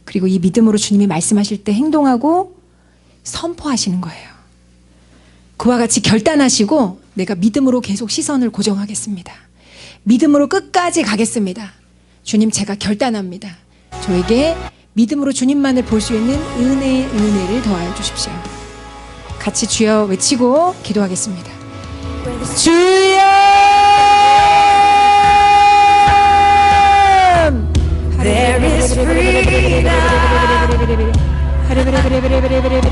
Speaker 1: 그리고 이 믿음으로 주님이 말씀하실 때 행동하고 선포하시는 거예요. 그와 같이 결단하시고 내가 믿음으로 계속 시선을 고정하겠습니다. 믿음으로 끝까지 가겠습니다. 주님, 제가 결단합니다. 저에게 믿음으로 주님만을 볼 수 있는 은혜를 더하여 주십시오. 같이 주여 외치고 기도하겠습니다. 주여!